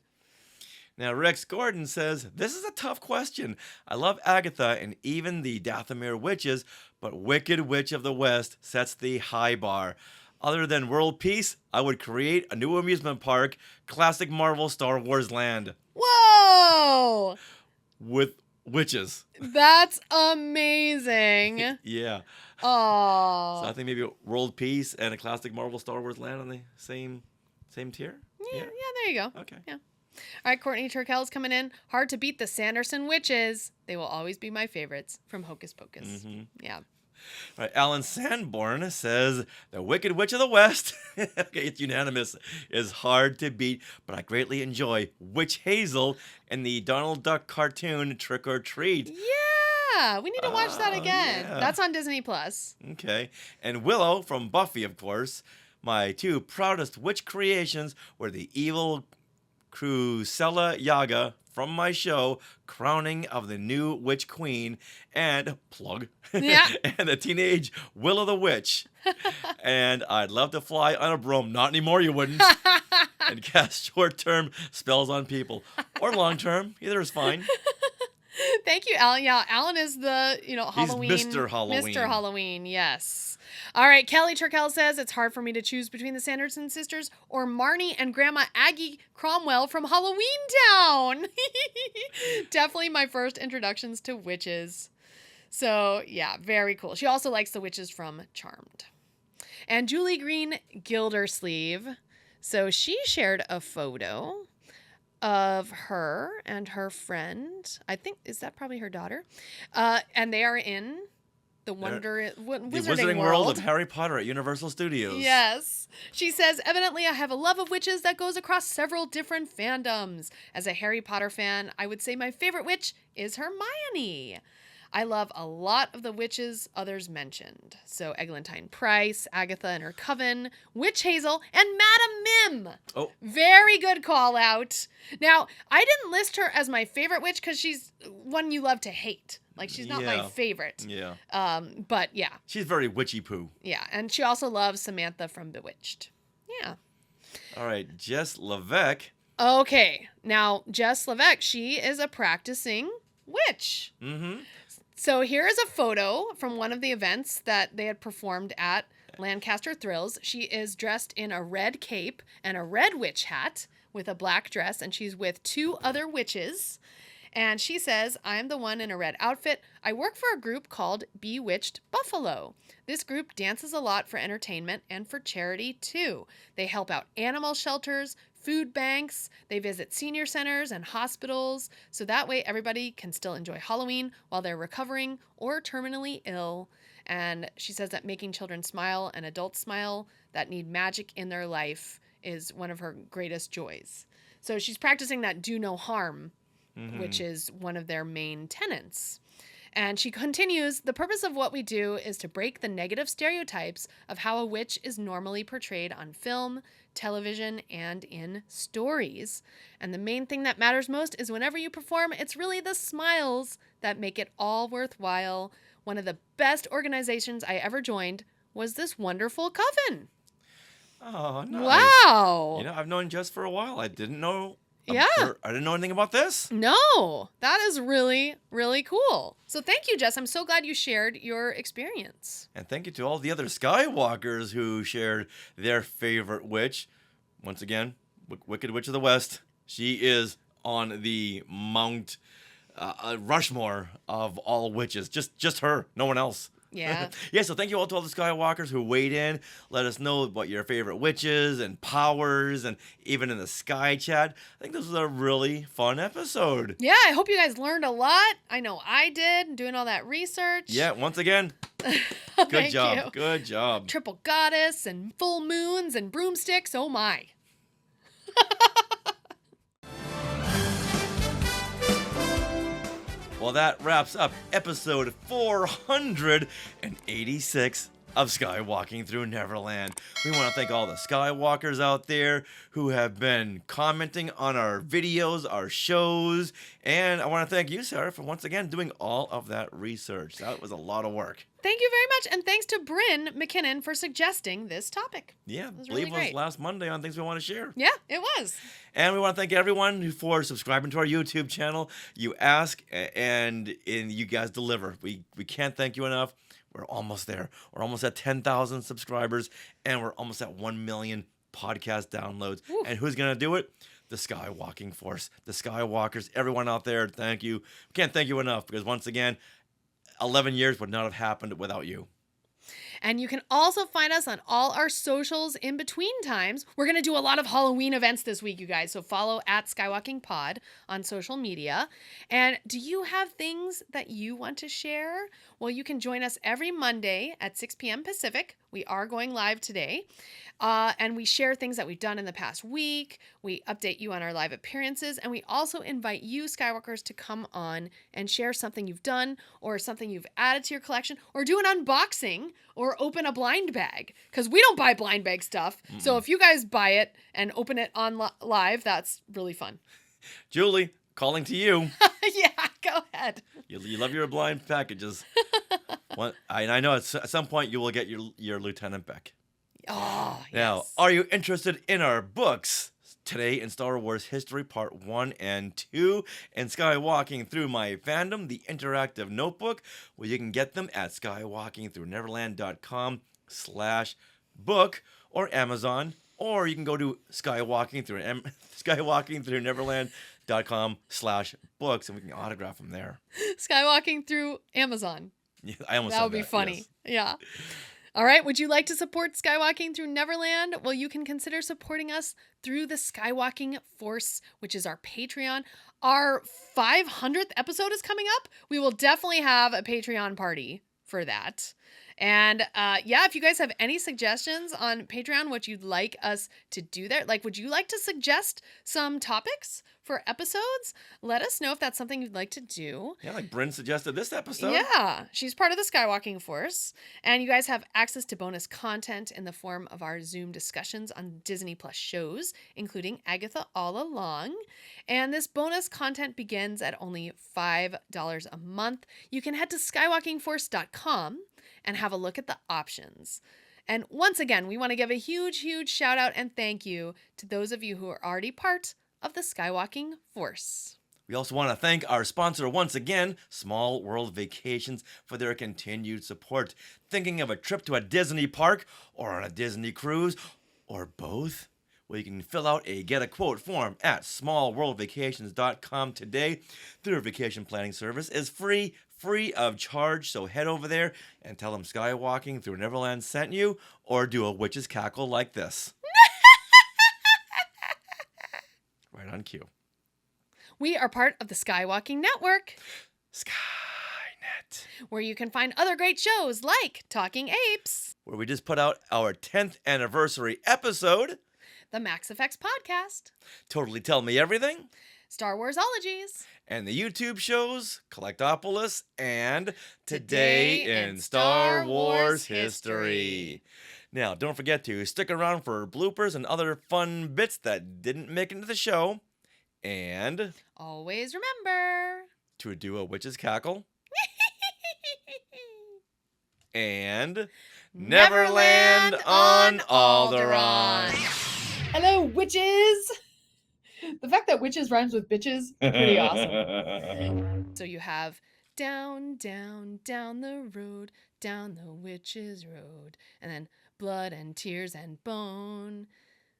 Now, Rex Gordon says, this is a tough question. I love Agatha and even the Dathomir witches, but Wicked Witch of the West sets the high bar. Other than world peace, I would create a new amusement park, classic Marvel Star Wars land. Whoa! With witches. That's amazing. Yeah. Oh. So I think maybe world peace and a classic Marvel Star Wars land on the same tier? Yeah, there you go. Okay. Yeah. All right, Courtney Turkell's coming in. Hard to beat the Sanderson witches. They will always be my favorites from Hocus Pocus. Mm-hmm. Yeah. All right, Alan Sanborn says, the Wicked Witch of the West, okay, it's unanimous, is hard to beat, but I greatly enjoy Witch Hazel in the Donald Duck cartoon Trick or Treat. Yeah, we need to watch that again. Yeah. That's on Disney Plus. Okay, and Willow from Buffy, of course. My two proudest witch creations were the evil Crucella Yaga from my show, Crowning of the New Witch Queen, and plug, Yeah. and the teenage Willow the Witch. And I'd love to fly on a broom. Not anymore, you wouldn't. And cast short-term spells on people. Or long-term. Either is fine. Thank you, Alan. Yeah, Alan is the, Halloween. He's Mr. Halloween. Mr. Halloween, yes. All right, Kelly Turkell says, it's hard for me to choose between the Sanderson sisters or Marnie and Grandma Aggie Cromwell from Halloween Town. Definitely my first introductions to witches. So, yeah, very cool. She also likes the witches from Charmed. And Julie Green Gildersleeve. So she shared a photo of her and her friend. I think, is that probably her daughter? And they are in the Wizarding World of Harry Potter at Universal Studios. Yes. She says, evidently I have a love of witches that goes across several different fandoms. As a Harry Potter fan, I would say my favorite witch is Hermione. I love a lot of the witches others mentioned. So Eglantine Price, Agatha and her coven, Witch Hazel, and Madame Mim. Oh. Very good call out. Now, I didn't list her as my favorite witch because she's one you love to hate. Like, she's not my favorite. Yeah. But yeah. She's very witchy poo. Yeah. And she also loves Samantha from Bewitched. Yeah. All right. Jess Levesque. Okay. Now, Jess Levesque, she is a practicing witch. Mm-hmm. So here is a photo from one of the events that they had performed at Lancaster Thrills. She is dressed in a red cape and a red witch hat with a black dress, and she's with two other witches. And she says, I am the one in a red outfit. I work for a group called Bewitched Buffalo. This group dances a lot for entertainment and for charity, too. They help out animal shelters, food banks, they visit senior centers and hospitals, so that way everybody can still enjoy Halloween while they're recovering or terminally ill. And she says that making children smile and adults smile that need magic in their life is one of her greatest joys. So she's practicing that do no harm, which is one of their main tenets. And she continues, the purpose of what we do is to break the negative stereotypes of how a witch is normally portrayed on film, television, and in stories. And the main thing that matters most is whenever you perform, it's really the smiles that make it all worthwhile. One of the best organizations I ever joined was this wonderful coven. Oh, nice. Wow. I've known Jess for a while. I didn't know. Yeah. I didn't know anything about this. No, that is really, really cool. So thank you, Jess. I'm so glad you shared your experience. And thank you to all the other Skywalkers who shared their favorite witch. Once again, Wicked Witch of the West. She is on the Mount Rushmore of all witches. Just her, no one else. Yeah. Yeah, so thank you all to all the Skywalkers who weighed in. Let us know what your favorite witches and powers, and even in the Sky Chat. I think this was a really fun episode. Yeah, I hope you guys learned a lot. I know I did, doing all that research. Yeah, once again, good job. You. Good job. Triple goddess and full moons and broomsticks. Oh my. Well, that wraps up episode 486 of Skywalking Through Neverland. We want to thank all the Skywalkers out there who have been commenting on our videos, our shows, and I want to thank you, Sarah, for once again doing all of that research. That was a lot of work. Thank you very much, and thanks to Bryn McKinnon for suggesting this topic. Yeah, it was believe really it was great. last Monday on Things We Want to Share. Yeah, it was. And we want to thank everyone for subscribing to our YouTube channel. You ask, and you guys deliver. We can't thank you enough. We're almost there. We're almost at 10,000 subscribers, and we're almost at 1 million podcast downloads. Woo. And who's going to do it? The Skywalking Force, the Skywalkers, everyone out there, thank you. We can't thank you enough because, once again, 11 years would not have happened without you. And you can also find us on all our socials in between times. We're going to do a lot of Halloween events this week, you guys. So follow at Skywalking Pod on social media. And do you have things that you want to share? Well, you can join us every Monday at 6 p.m. Pacific. We are going live today. And we share things that we've done in the past week. We update you on our live appearances. And we also invite you, Skywalkers, to come on and share something you've done or something you've added to your collection or do an unboxing or open a blind bag. Because we don't buy blind bag stuff. Mm-mm. So if you guys buy it and open it on live, that's really fun. Julie, calling to you. Yeah, go ahead. You love your blind packages. I know at some point you will get your Lieutenant back. Oh, now, yes. Are you interested in our books? Today in Star Wars History Part 1 and 2 and Skywalking Through My Fandom, the interactive notebook. Well, you can get them at skywalkingthroughneverland.com/book or Amazon, or you can go to skywalkingthroughneverland.com/books and we can autograph them there. Skywalking through Amazon. Yeah, I almost said that would be funny. Yes. Yeah. All right, would you like to support Skywalking Through Neverland? Well, you can consider supporting us through the Skywalking Force, which is our Patreon. Our 500th episode is coming up. We will definitely have a Patreon party for that. And if you guys have any suggestions on Patreon, what you'd like us to do there, like would you like to suggest some topics for episodes? Let us know if that's something you'd like to do. Yeah, like Bryn suggested this episode. Yeah, she's part of the Skywalking Force. And you guys have access to bonus content in the form of our Zoom discussions on Disney Plus shows, including Agatha All Along. And this bonus content begins at only $5 a month. You can head to skywalkingforce.com and have a look at the options. And once again, we want to give a huge, huge shout out and thank you to those of you who are already part of the Skywalking Force. We also want to thank our sponsor once again, Small World Vacations, for their continued support. Thinking of a trip to a Disney park or on a Disney cruise or both? Well, you can fill out a Get a Quote form at smallworldvacations.com today. Their vacation planning service is free of charge, so head over there and tell them Skywalking Through Neverland sent you, or do a witch's cackle like this. Right on cue. We are part of the Skywalking Network. Skynet. Where you can find other great shows like Talking Apes. Where we just put out our 10th anniversary episode. The Max Effects Podcast. Totally Tell Me Everything. Star Warsologies. And the YouTube shows, Collectopolis, and Today in Star Wars History. Now, don't forget to stick around for bloopers and other fun bits that didn't make it into the show. And always remember to do a witch's cackle. And Neverland on Alderaan. Hello, witches! The fact that witches rhymes with bitches, pretty awesome. So you have down, down, down the road, down the witch's road, and then blood and tears and bone,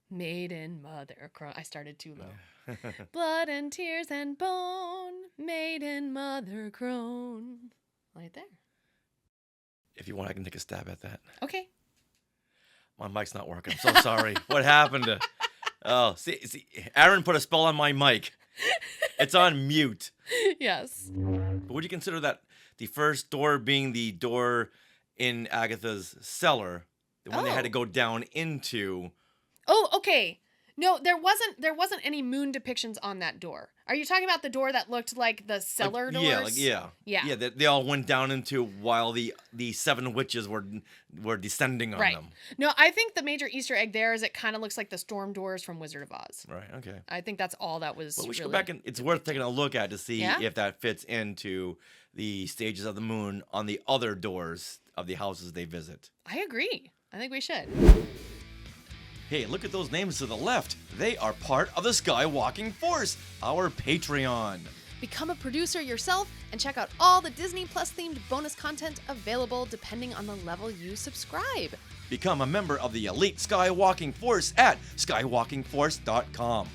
maiden mother crone. I started too low. Blood and tears and bone, maiden mother crone. Right there. If you want, I can take a stab at that. Okay. My mic's not working. I'm so sorry. What happened? See, Aaron put a spell on my mic. It's on mute. Yes. But would you consider that the first door being the door in Agatha's cellar, the one they had to go down into? Oh, okay. No, there wasn't any moon depictions on that door. Are you talking about the door that looked like the cellar doors? Yeah. They all went down into while the 7 witches were descending on them. No, I think the major Easter egg there is it kind of looks like the storm doors from Wizard of Oz. Right. Okay. I think that's all that was. But we should go back and it's worth taking a look at to see Yeah? if that fits into the stages of the moon on the other doors of the houses they visit. I agree. I think we should. Hey, look at those names to the left. They are part of the Skywalking Force, our Patreon. Become a producer yourself and check out all the Disney Plus themed bonus content available depending on the level you subscribe. Become a member of the elite Skywalking Force at skywalkingforce.com.